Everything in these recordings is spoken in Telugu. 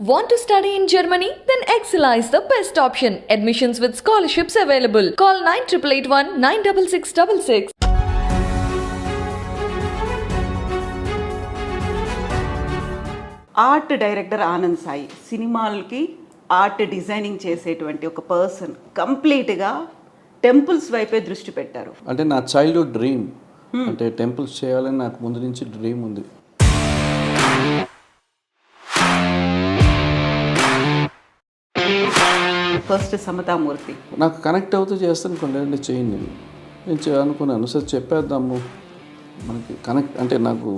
Want to study in Germany? Then Excella is the best option. Admissions with scholarships available. Call 9881 96666. Art director Anand Sai సినిమాలకి ఆర్ట్ డిజైనింగ్ చేసేటువంటి ఒక పర్సన్ కంప్లీట్గా టెంపుల్స్ వైపే దృష్టి పెట్టారు. అంటే నా చైల్డ్హుడ్ డ్రీమ్ అంటే టెంపుల్స్ చేయాలని నాకు ముందు నుంచి డ్రీమ్ ఉంది. ఫస్ట్ సమతామూర్తి నాకు కనెక్ట్ అవుతూ చేస్తాను కొన్ని చేయండి నేను అనుకున్నాను సార్ చెప్పేద్దాము మనకి కనెక్ట్ అంటే నాకు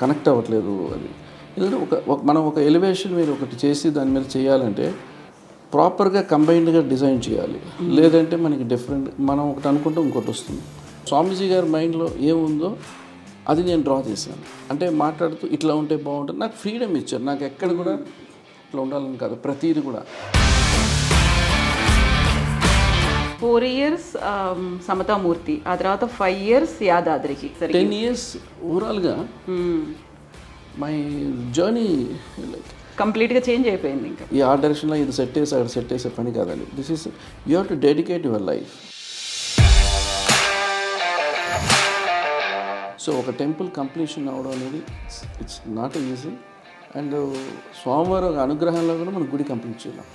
కనెక్ట్ అవ్వట్లేదు అది. ఎందుకంటే మనం ఒక ఎలివేషన్ మీరు ఒకటి చేసి దాని మీద చేయాలంటే ప్రాపర్గా కంబైన్డ్గా డిజైన్ చేయాలి, లేదంటే మనకి డిఫరెంట్ మనం ఒకటి అనుకుంటే ఇంకోటి వస్తుంది. స్వామీజీ గారి మైండ్లో ఏముందో అది నేను డ్రా చేశాను. అంటే మాట్లాడుతూ ఇట్లా ఉంటే బాగుంటుంది, నాకు ఫ్రీడమ్ ఇచ్చారు. నాకు ఎక్కడ కూడా ఇట్లా ఉండాలని కాదు, ప్రతీది కూడా. 4 years సమతామూర్తి, ఆ తర్వాత 5 years యాదాద్రికి, 10 years ఓవరాల్గా మై జర్నీ లైక్ కంప్లీట్గా చేంజ్ అయిపోయింది. ఇంకా ఈ ఆ డైరెక్షన్లో ఇది సెట్ చేసి అక్కడ సెట్ చేసే పని కాదండి. This is you have to dedicate your life. So ఒక టెంపుల్ కంప్లీషన్ అవ్వడం అనేది ఇట్స్ నాట్ ఈజీ. అండ్ స్వామివారి అనుగ్రహంలో కూడా మనం గుడి కంప్లీట్ చేయలేం.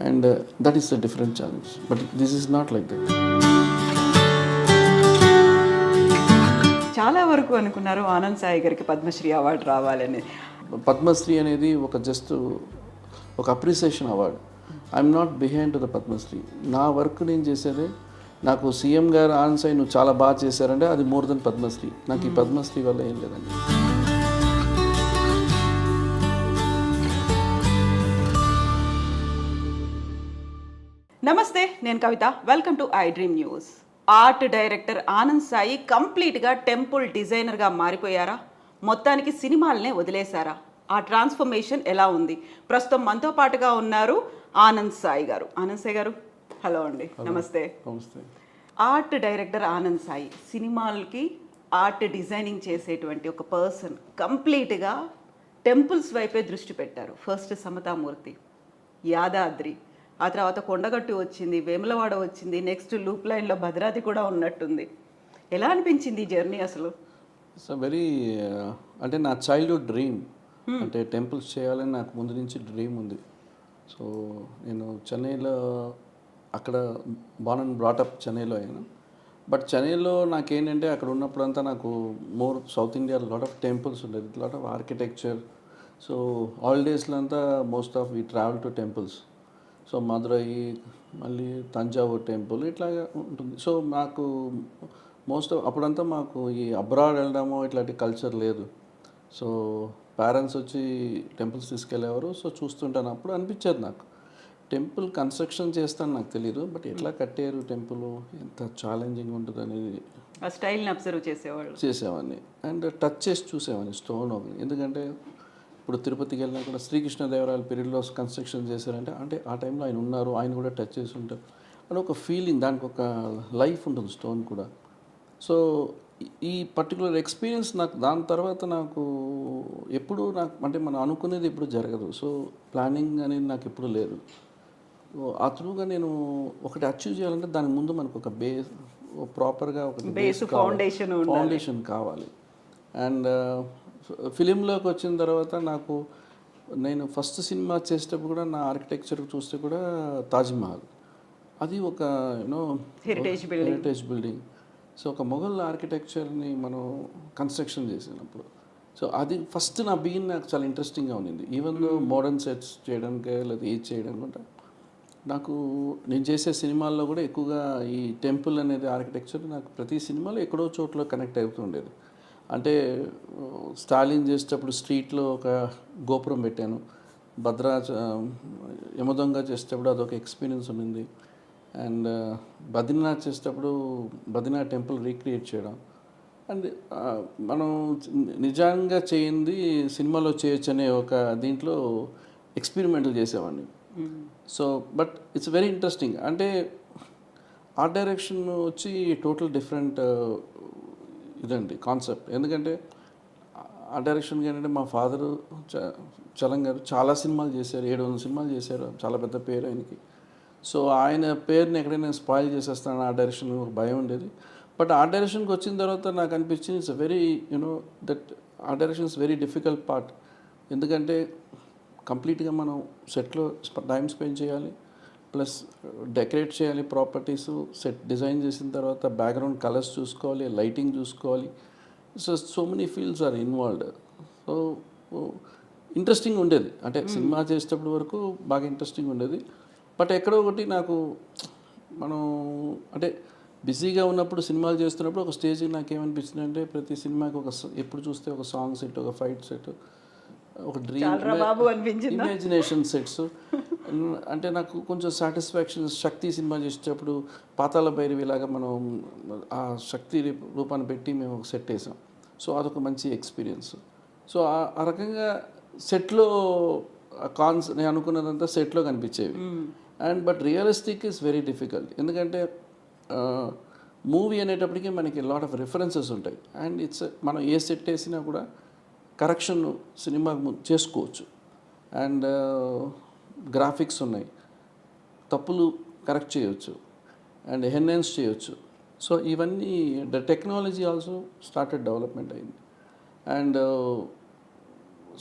And that is a different challenge, but this is not like that. చాలా వరకు అనుకున్నారు ఆనంద్ సాయి గారికి పద్మశ్రీ అవార్డు రావాలని. పద్మశ్రీ అనేది ఒక appreciation award. I'm not behind to the Padmashri. నా వర్క్ నేను చేసేదే, నాకు సీఎం గారు ఆనంద్ సాయి నువ్వు చాలా బాగా చేశారంటే అది మోర్ దెన్ పద్మశ్రీ. నాకు ఈ పద్మశ్రీ వల్ల ఏం లేదండి. నమస్తే, నేను Kavitha. Welcome to I dream news. Art director Anand Sai కంప్లీట్గా టెంపుల్ డిజైనర్గా మారిపోయారా? మొత్తానికి సినిమాలనే వదిలేశారా? ఆ ట్రాన్స్ఫర్మేషన్ ఎలా ఉంది? ప్రస్తుతం మనతో పాటుగా ఉన్నారు ఆనంద్ సాయి గారు. ఆనంద్ సాయి గారు, హలో అండి. నమస్తే. నమస్తే. ఆర్ట్ డైరెక్టర్ ఆనంద్ సాయి సినిమాలకి ఆర్ట్ డిజైనింగ్ చేసేటువంటి ఒక పర్సన్ కంప్లీట్గా టెంపుల్స్ వైపే దృష్టి పెట్టారు. ఫస్ట్ సమతామూర్తి, యాదాద్రి, ఆ తర్వాత కొండగట్టు వచ్చింది, వేములవాడ వచ్చింది, నెక్స్ట్ లూప్ లైన్లో భద్రాద్రి కూడా ఉన్నట్టుంది. ఎలా అనిపించింది ఈ జర్నీ అసలు? ఇట్స్ వెరీ అంటే నా చైల్డ్హుడ్ డ్రీమ్ అంటే టెంపుల్స్ చేయాలని నాకు ముందు నుంచి డ్రీమ్ ఉంది. సో నేను చెన్నైలో అక్కడ బార్న్ అండ్ బ్రాటప్ చెన్నైలో అయినా. బట్ చెన్నైలో నాకేంటంటే అక్కడ ఉన్నప్పుడంతా నాకు more south India lot of temples ఉండేది, లాట్ ఆఫ్ ఆర్కిటెక్చర్. సో హాలిడేస్లో అంతా most of we travel to temples. So Madurai, మళ్ళీ తంజావూర్ టెంపుల్ ఇట్లాగా ఉంటుంది. సో నాకు మోస్ట్ అప్పుడంతా మాకు ఈ అబ్రాడ్ వెళ్ళడము ఇట్లాంటి కల్చర్ లేదు. సో పేరెంట్స్ వచ్చి టెంపుల్స్ తీసుకెళ్ళేవారు. సో చూస్తుంటాను, అప్పుడు అనిపించేది నాకు టెంపుల్ కన్స్ట్రక్షన్ చేస్తాను నాకు తెలియదు, బట్ ఎట్లా కట్టారు టెంపుల్, ఎంత ఛాలెంజింగ్ ఉంటుంది అనేది ఆ స్టైల్ని అబ్జర్వ్ చేసేవాడిని. అండ్ టచ్ చేసి చూసేవాడిని స్టోన్ ఒకటి. ఎందుకంటే ఇప్పుడు తిరుపతికి వెళ్ళినా కూడా శ్రీకృష్ణదేవరాయల పీరియడ్లో కన్స్ట్రక్షన్ చేశారంటే అంటే ఆ టైంలో ఆయన ఉన్నారు, ఆయన కూడా టచ్ చేసి ఉంటారు అని ఒక ఫీలింగ్, దానికి ఒక లైఫ్ ఉంటుంది స్టోన్ కూడా. సో ఈ పర్టికులర్ ఎక్స్పీరియన్స్ నాకు దాని తర్వాత నాకు ఎప్పుడు నాకు అంటే మనం అనుకునేది ఎప్పుడు జరగదు. సో ప్లానింగ్ అనేది నాకు ఎప్పుడు లేదు. ఆ త్రూగా నేను ఒకటి అచీవ్ చేయాలంటే దానికి ముందు మనకు ఒక ప్రాపర్గా ఒక Base foundation ఉండాలి. ఫౌండేషన్ కావాలి. అండ్ ఫిలింలోకి వచ్చిన తర్వాత నాకు నేను ఫస్ట్ సినిమా చేసేటప్పుడు కూడా నా ఆర్కిటెక్చర్ చూస్తే కూడా తాజ్మహల్, అది ఒక యూనో హెరిటేజ్ బిల్డింగ్. సో ఒక మొఘల్ ఆర్కిటెక్చర్ని మనం కన్స్ట్రక్షన్ చేసినప్పుడు, సో అది ఫస్ట్ నా బిగిన్ నాకు చాలా ఇంట్రెస్టింగ్గా ఉండింది. ఈవెన్ దో మోడర్న్ సెట్స్ చేయడానికి లేదా ఏది చేయడానికి కూడా నాకు నేను చేసే సినిమాల్లో కూడా ఎక్కువగా ఈ టెంపుల్ అనేది ఆర్కిటెక్చర్ నాకు ప్రతి సినిమాలో ఎక్కడో చోట్ల కనెక్ట్ అవుతూ ఉండేది. అంటే స్టాలిన్ చేసేటప్పుడు స్ట్రీట్లో ఒక గోపురం పెట్టాను, యమదొంగ చేసేటప్పుడు అదొక ఎక్స్పీరియన్స్ ఉండింది. అండ్ బద్రీనాథ్ చేసేటప్పుడు బద్రీనాథ్ టెంపుల్ రీక్రియేట్ చేయడం, అండ్ మనం నిజంగా చేయింది సినిమాలో చేయొచ్చు అనే ఒక దీంట్లో ఎక్స్పెరిమెంట్లు చేసేవాడిని. So but it's very interesting. అంటే ఆర్ట్ డైరెక్షన్ వచ్చి టోటల్ డిఫరెంట్ ఇదండి కాన్సెప్ట్. ఎందుకంటే ఆర్ట్ డైరెక్షన్ ఏంటంటే మా ఫాదరు చలం గారు చాలా సినిమాలు చేశారు, 700 సినిమాలు చేశారు, చాలా పెద్ద పేరు ఆయనకి. సో ఆయన పేరుని ఎక్కడైనా స్పాయిల్ చేసేస్తాను ఆర్ట్ డైరెక్షన్ ఒక భయం ఉండేది. బట్ ఆర్ట్ డైరెక్షన్కి వచ్చిన తర్వాత నాకు అనిపించింది it's very that art direction is very difficult part. ఎందుకంటే కంప్లీట్గా మనం సెట్లో టైం స్పెండ్ చేయాలి, ప్లస్ డెకరేట్ చేయాలి ప్రాపర్టీస్, సెట్ డిజైన్ చేసిన తర్వాత బ్యాక్గ్రౌండ్ కలర్స్ చూసుకోవాలి, లైటింగ్ చూసుకోవాలి. So many fields are involved. So interesting ఉండేది. అంటే సినిమా చేసేటప్పుడు వరకు బాగా ఇంట్రెస్టింగ్ ఉండేది. బట్ ఎక్కడో ఒకటి నాకు మనం అంటే బిజీగా ఉన్నప్పుడు సినిమాలు చేస్తున్నప్పుడు ఒక స్టేజ్కి నాకు ఏమనిపించింది అంటే ప్రతి సినిమాకి ఎప్పుడు చూస్తే ఒక సాంగ్ సెట్, ఒక ఫైట్ సెట్, ఒక డ్రీమ్ ఇమాజినేషన్ సెట్స్. అంటే నాకు కొంచెం సాటిస్ఫాక్షన్. శక్తి సినిమా చేసేటప్పుడు పాతాళ భైరవి లాగా మనం ఆ శక్తి రూపాన్ని పెట్టి మేము ఒక సెట్ వేసాం. సో అదొక మంచి ఎక్స్పీరియన్స్. సో ఆ రకంగా సెట్లో నేను అనుకున్నదంతా సెట్లో కనిపించేవి. And but realistic is very difficult. ఎందుకంటే మూవీ అనేటప్పటికీ మనకి లాట్ ఆఫ్ రిఫరెన్సెస్ ఉంటాయి. అండ్ మనం ఏ సెట్ వేసినా కూడా కరెక్షన్ సినిమాకు చేసుకోవచ్చు. అండ్ గ్రాఫిక్స్ ఉన్నాయి, తప్పులు కరెక్ట్ చేయవచ్చు అండ్ ఎన్హాన్స్ చేయవచ్చు. సో ఇవన్నీ the technology also started development అయింది. అండ్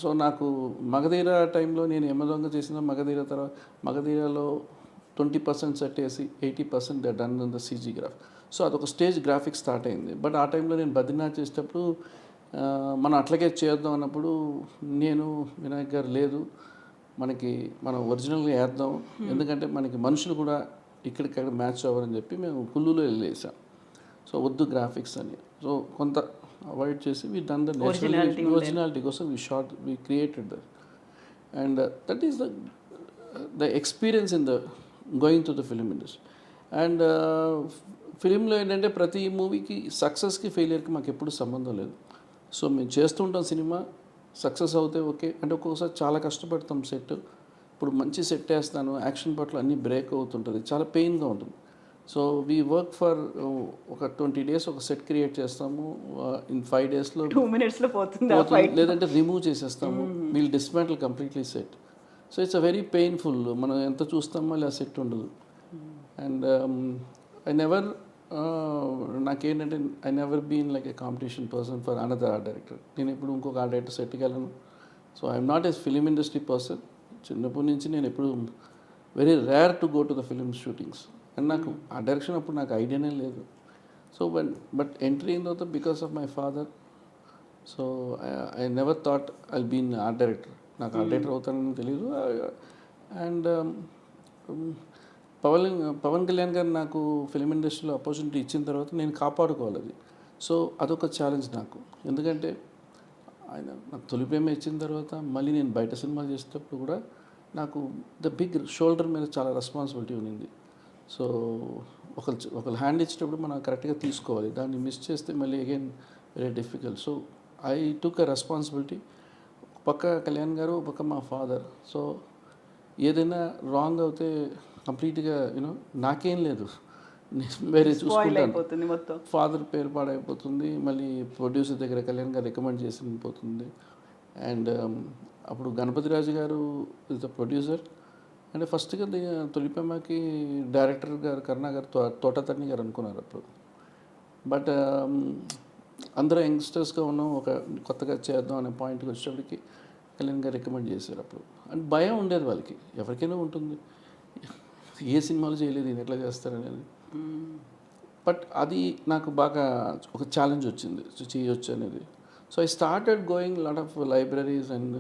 సో నాకు మగధీర టైంలో నేను యమదొంగ చేసిన మగధీరలో 20% సెట్ వేసి 80% done in the CG graph. So అదొక స్టేజ్ గ్రాఫిక్స్ స్టార్ట్ అయింది. బట్ ఆ టైంలో నేను బద్రీనాథ్ చేసేటప్పుడు మనం అట్లాగే చేద్దాం అన్నప్పుడు నేను వినాయక్ గారు లేదు, మనం ఒరిజినల్గా వేద్దాం, ఎందుకంటే మనకి మనుషులు కూడా ఇక్కడికక్కడ మ్యాచ్ అవ్వరని చెప్పి మేము కుల్లులో వెళ్ళేసాం. సో వద్దు గ్రాఫిక్స్ అని. సో కొంత అవాయిడ్ చేసి వీ డన్ ద ఒరిజినాలిటీ కోసం we created that. And that is the experience in the going to the film industry. And ఫిలింలో ఏంటంటే ప్రతి మూవీకి సక్సెస్కి ఫెయిలియర్కి మాకు ఎప్పుడు సంబంధం లేదు. సో మేము చేస్తుంటాం సినిమా, సక్సెస్ అవుతే ఓకే. అంటే ఒక్కొక్కసారి చాలా కష్టపడతాం సెట్. ఇప్పుడు మంచి సెట్ వేస్తాను, యాక్షన్ పట్ల అన్నీ బ్రేక్ అవుతుంటుంది, చాలా పెయిన్గా ఉంటుంది. సో వీ వర్క్ ఫర్ ఒక 20 days ఒక సెట్ క్రియేట్ చేస్తాము. ఇన్ 5 daysలో 2 minutesలో పోతుంది, లేదంటే రిమూవ్ చేసేస్తాము. We'll dismantle completely set. So it's a very painful. మనం ఎంత చూస్తాం మళ్ళీ ఆ సెట్ ఉండదు. అండ్ ఐ నెవర్ నాకేంటంటే I never been like a competition person for another art director. నేను ఇప్పుడు ఇంకొక ఆర్ట్ డైరెక్టర్ సెట్కి వెళ్ళను. So I'm not a film industry person. చిన్నప్పటి నుంచి నేను ఎప్పుడు very rare to go to the film shootings. And నాకు ఆ డైరెక్షన్ అప్పుడు నాకు ఐడియానే లేదు. సో బట్ ఎంట్రీ ఇన్ తర్వాత because of my father, so I never thought I been art director. నాకు ఆర్ట్ డైరెక్టర్ అవుతానని తెలియదు. అండ్ పవన్ కళ్యాణ్ గారు నాకు ఫిలిం ఇండస్ట్రీలో ఆపర్చునిటీ ఇచ్చిన తర్వాత నేను కాపాడుకోవాలి అది. సో అదొక ఛాలెంజ్ నాకు. ఎందుకంటే ఆయన నాకు తొలి ప్రేమ ఇచ్చిన తర్వాత మళ్ళీ నేను బయట సినిమాలు చేసేటప్పుడు కూడా నాకు ద బిగ్ షోల్డర్ మీద చాలా రెస్పాన్సిబిలిటీ ఉంది. సో ఒకరు హ్యాండ్ ఇచ్చేటప్పుడు మనం కరెక్ట్గా తీసుకోవాలి, దాన్ని మిస్ చేస్తే మళ్ళీ again very difficult. So I took a responsibility. పక్క కళ్యాణ్ గారు, పక్క మా ఫాదర్. సో ఏదైనా రాంగ్ అవుతే కంప్లీట్గా నాకేం లేదు, వేరే చూసుకుంటాను. ఫాదర్ పేరు పాడైపోతుంది, మళ్ళీ ప్రొడ్యూసర్ దగ్గర కళ్యాణ్ గారు రికమెండ్ చేసి పోతుంది. అండ్ అప్పుడు గణపతి రాజు గారు ఇస్ ద ప్రొడ్యూసర్. అంటే ఫస్ట్గా తొలిపేమకి డైరెక్టర్ గారు కరుణా గారు తోటతన్ని గారు అనుకున్నారు అప్పుడు. బట్ అందరూ యంగ్స్టర్స్గా ఉన్నాం, ఒక కొత్తగా చేద్దాం అనే పాయింట్కి వచ్చేటప్పటికి కళ్యాణ్ గారు రికమెండ్ చేశారు అప్పుడు. అండ్ భయం ఉండేది వాళ్ళకి, ఎవరికైనా ఉంటుంది, ఏ సినిమాలు చేయలేదు ఈయన ఎట్లా చేస్తారనేది. బట్ అది నాకు బాగా ఒక ఛాలెంజ్ వచ్చింది, చేయొచ్చు అనేది. So I started going lot of libraries and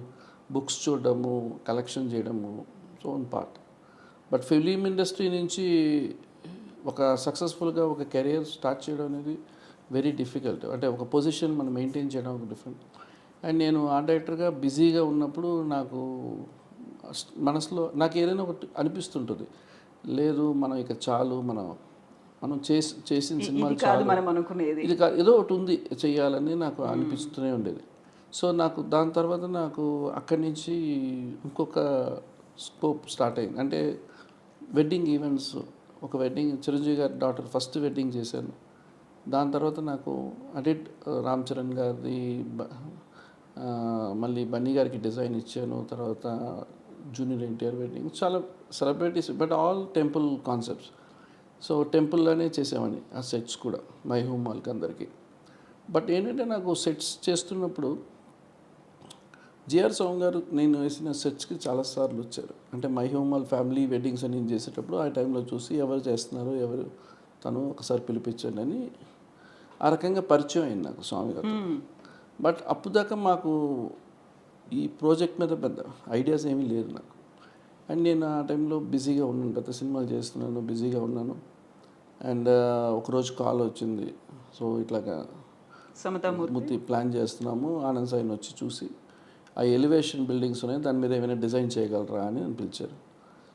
books చూడడము, కలెక్షన్ చేయడము, so own part. But film industry నుంచి ఒక సక్సెస్ఫుల్గా ఒక కెరియర్ స్టార్ట్ చేయడం అనేది వెరీ డిఫికల్ట్. అంటే ఒక పొజిషన్ మనం మెయింటైన్ చేయడం ఒక డిఫరెంట్. అండ్ నేను ఆర్ట్ డైరెక్టర్గా బిజీగా ఉన్నప్పుడు నాకు మనసులో నాకు ఏదైనా ఒకటి అనిపిస్తుంటుంది, లేదు మనం ఇక చాలు, మనం చేసిన సినిమాలు ఇది కాదు చాలు, మనం అనుకునేది. ఇది కాదు, ఏదో ఒకటి ఉంది చేయాలని నాకు అనిపిస్తూనే ఉండేది. సో నాకు దాని తర్వాత నాకు అక్కడి నుంచి ఇంకొక స్కోప్ స్టార్ట్ అయింది. అంటే వెడ్డింగ్ ఈవెంట్స్, ఒక వెడ్డింగ్ చిరంజీవి గారి డాటర్ ఫస్ట్ వెడ్డింగ్ చేశాను. దాని తర్వాత నాకు అంటే రామ్ చరణ్ గారిది, మళ్ళీ బన్నీ గారికి డిజైన్ ఇచ్చాను. తర్వాత జూనియర్ ఎన్టీఆర్ వెడ్డింగ్, చాలా celebrities, but all temple concepts. So టెంపుల్లోనే చేసామని ఆ సెట్స్ కూడా మై హోమ్ మాల్కి అందరికీ. బట్ ఏంటంటే నాకు సెట్స్ చేస్తున్నప్పుడు జిఆర్ సోమ్ గారు నేను వేసిన సెట్స్కి చాలాసార్లు వచ్చారు. అంటే my home mall family weddings అని నేను చేసేటప్పుడు ఆ టైంలో చూసి ఎవరు చేస్తున్నారు, ఎవరు తను ఒకసారి పిలిపించండి అని ఆ రకంగా పరిచయం అయింది నాకు స్వామి గారు. బట్ అప్పుడు దాకా మాకు ఈ ప్రాజెక్ట్ మీద పెద్ద ఐడియాస్ ఏమీ లేదు నాకు. అండ్ నేను ఆ టైంలో బిజీగా ఉన్నాను, పెద్ద సినిమాలు చేస్తున్నాను, బిజీగా ఉన్నాను. అండ్ ఒకరోజు కాల్ వచ్చింది, సో ఇట్లాగా సమతామూర్తి ప్లాన్ చేస్తున్నాము, ఆనంద్ సాయిని వచ్చి చూసి ఆ ఎలివేషన్ బిల్డింగ్స్ ఉన్నాయి, దాని మీద ఏమైనా డిజైన్ చేయగలరా అని పిలిచారు.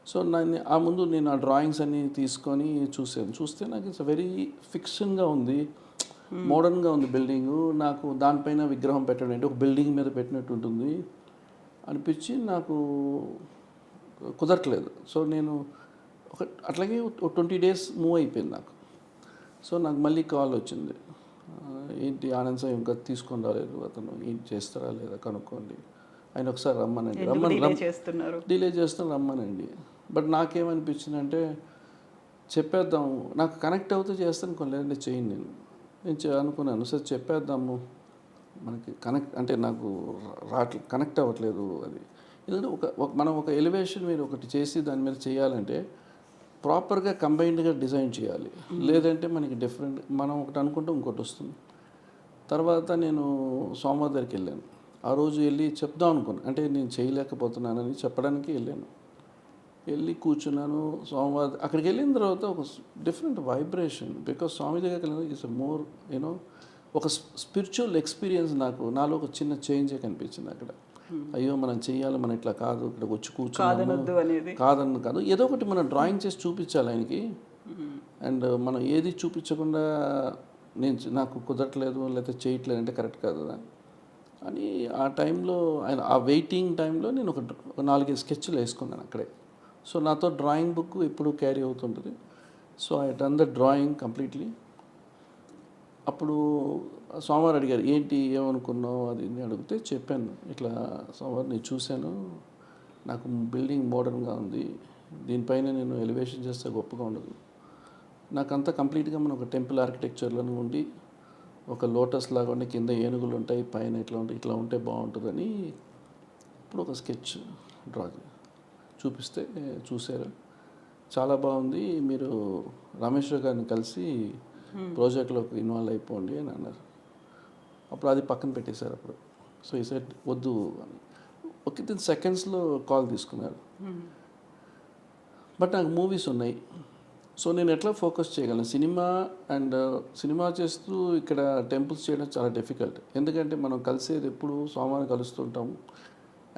సో ఆ ముందు నేను ఆ డ్రాయింగ్స్ అన్ని తీసుకొని చూస్తే నాకు ఇట్స్ వెరీ ఫిక్షన్గా ఉంది, మోడర్న్గా ఉంది బిల్డింగు. నాకు దానిపైన విగ్రహం పెట్టడం అంటే ఒక బిల్డింగ్ మీద పెట్టినట్టు ఉంటుంది అనిపించి నాకు కుదరట్లేదు. సో నేను అట్లాగే 20 days మూవ్ అయిపోయింది నాకు. సో నాకు మళ్ళీ కాల్ వచ్చింది, ఏంటి ఆనంద్ సాయి ఇంకా తీసుకొని రాలేదు, అతను ఏం చేస్తారా లేదా కనుక్కోండి, ఆయన ఒకసారి రమ్మనండి, డిలే చేస్తాను రమ్మనండి. బట్ నాకేమనిపించింది అంటే చెప్పేద్దాం, నాకు కనెక్ట్ అవుతూ చేస్తాను, లేదంటే చేయండి. నేను అనుకున్నాను, సార్ చెప్పేద్దాము, మనకి అంటే నాకు కనెక్ట్ అవ్వట్లేదు అది. ఎందుకంటే మనం ఒక ఎలివేషన్ మీరు ఒకటి చేసి దాని మీద చేయాలంటే ప్రాపర్గా కంబైన్డ్గా డిజైన్ చేయాలి, లేదంటే మనకి డిఫరెంట్, మనం ఒకటి అనుకుంటే ఇంకోటి వస్తుంది. తర్వాత నేను సోమవారం దగ్గరికి వెళ్ళాను. ఆ రోజు వెళ్ళి చెప్దాం అనుకున్నాను, అంటే నేను చేయలేకపోతున్నానని చెప్పడానికి వెళ్ళాను. వెళ్ళి కూర్చున్నాను. సోమవారం అక్కడికి వెళ్ళిన తర్వాత ఒక డిఫరెంట్ వైబ్రేషన్, బికాస్ స్వామి దగ్గరికి వెళ్ళిన ఇట్స్ మోర్ ఒక స్పిరిచువల్ ఎక్స్పీరియన్స్. నాలో ఒక చిన్న చేంజే కనిపించింది అక్కడ. అయ్యో మనం చెయ్యాలి, మనం ఇట్లా కాదు, ఇక్కడ వచ్చి కూర్చున్నాము కాదు, ఏదో ఒకటి మనం డ్రాయింగ్ చేసి చూపించాలి ఆయనకి. అండ్ మనం ఏది చూపించకుండా నాకు కుదరట్లేదు లేకపోతే చేయట్లేదు అంటే కరెక్ట్ కాదు కదా అని ఆ టైంలో ఆ వెయిటింగ్ టైంలో నేను ఒక 4-5 స్కెచ్లు వేసుకున్నాను అక్కడే. సో నాతో డ్రాయింగ్ బుక్ ఎప్పుడు క్యారీ అవుతుంటుంది. So I done the drawing completely. అప్పుడు సోమవారం అడిగారు, ఏంటి ఏమనుకున్నావు అది నేను అడిగితే చెప్పాను, ఇట్లా సోమవారం నేను చూశాను, నాకు బిల్డింగ్ మోడర్న్గా ఉంది, దీనిపైన నేను ఎలివేషన్ చేస్తే గొప్పగా ఉండదు, నాకంతా కంప్లీట్గా మనం ఒక టెంపుల్ ఆర్కిటెక్చర్లో ఉండి ఒక లోటస్ లాగా ఉండి కింద ఏనుగులు ఉంటాయి, పైన ఇట్లా ఉంటే బాగుంటుందని ఇప్పుడు ఒక స్కెచ్ డ్రా చూపిస్తే చూశారు, చాలా బాగుంది, మీరు రామేశ్వర్ గారిని కలిసి ప్రాజెక్ట్లోకి ఇన్వాల్వ్ అయిపోండి అని అన్నారు. అప్పుడు అది పక్కన పెట్టేశారు అప్పుడు. సో ఈ సెట్ వద్దు అని వితిన్ సెకండ్స్లో కాల్ తీసుకున్నారు. బట్ నాకు మూవీస్ ఉన్నాయి, సో నేను ఎట్లా ఫోకస్ చేయగలను, సినిమా చేస్తూ ఇక్కడ టెంపుల్స్ చేయడం చాలా డిఫికల్ట్. ఎందుకంటే మనం కలిసేది ఎప్పుడు సోమవారం కలుస్తుంటాము.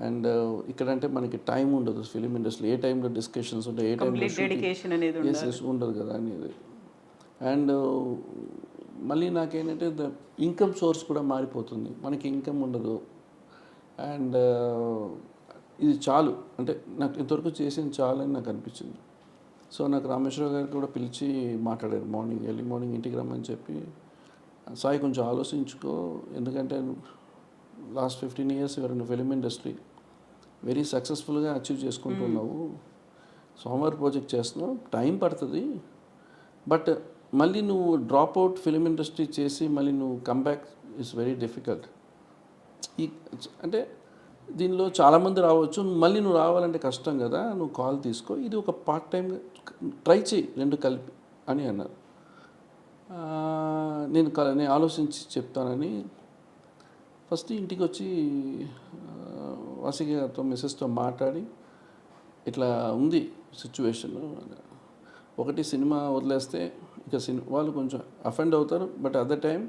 అండ్ ఇక్కడంటే మనకి టైం ఉండదు ఫిలిం ఇండస్ట్రీలో, ఏ టైంలో డిస్కషన్స్ ఉంటాయి, ఏ టైంలో ఉండదు కదా అనేది. అండ్ మళ్ళీ నాకేంటంటే ఇన్కమ్ సోర్స్ కూడా మారిపోతుంది, మనకి ఇన్కమ్ ఉండదు. అండ్ ఇది చాలు, అంటే నాకు ఇంతవరకు చేసింది చాలు అని నాకు అనిపించింది. సో నాకు రామేశ్వర గారు కూడా పిలిచి మాట్లాడారు, ఎర్లీ మార్నింగ్ ఇంటికి రమ్మని చెప్పి, సాయి కొంచెం ఆలోచించుకో, ఎందుకంటే లాస్ట్ 15 years ఎవరైనా ఫిలిం ఇండస్ట్రీ వెరీ సక్సెస్ఫుల్గా అచీవ్ చేసుకుంటున్నావు, సోమవారం ప్రాజెక్ట్ చేస్తున్నావు, టైం పడుతుంది, బట్ మళ్ళీ నువ్వు డ్రాప్ అవుట్ ఫిలిం ఇండస్ట్రీ చేసి మళ్ళీ నువ్వు కమ్బ్యాక్ ఇస్ వెరీ డిఫికల్ట్. ఈ అంటే దీనిలో చాలామంది రావచ్చు, మళ్ళీ నువ్వు రావాలంటే కష్టం కదా, నువ్వు కాల్ తీసుకో, ఇది ఒక పార్ట్ టైం ట్రై చేయి రెండు కలిపి అని అన్నారు. నేను ఆలోచించి చెప్తానని ఫస్ట్ ఇంటికి వచ్చి వాసిక గారితో మిస్సెస్తో మాట్లాడి ఇట్లా ఉంది సిచ్యువేషన్, ఒకటి సినిమా వదిలేస్తే ఇక వాళ్ళు కొంచెం అఫెండ్ అవుతారు, బట్ అట్ ద టైం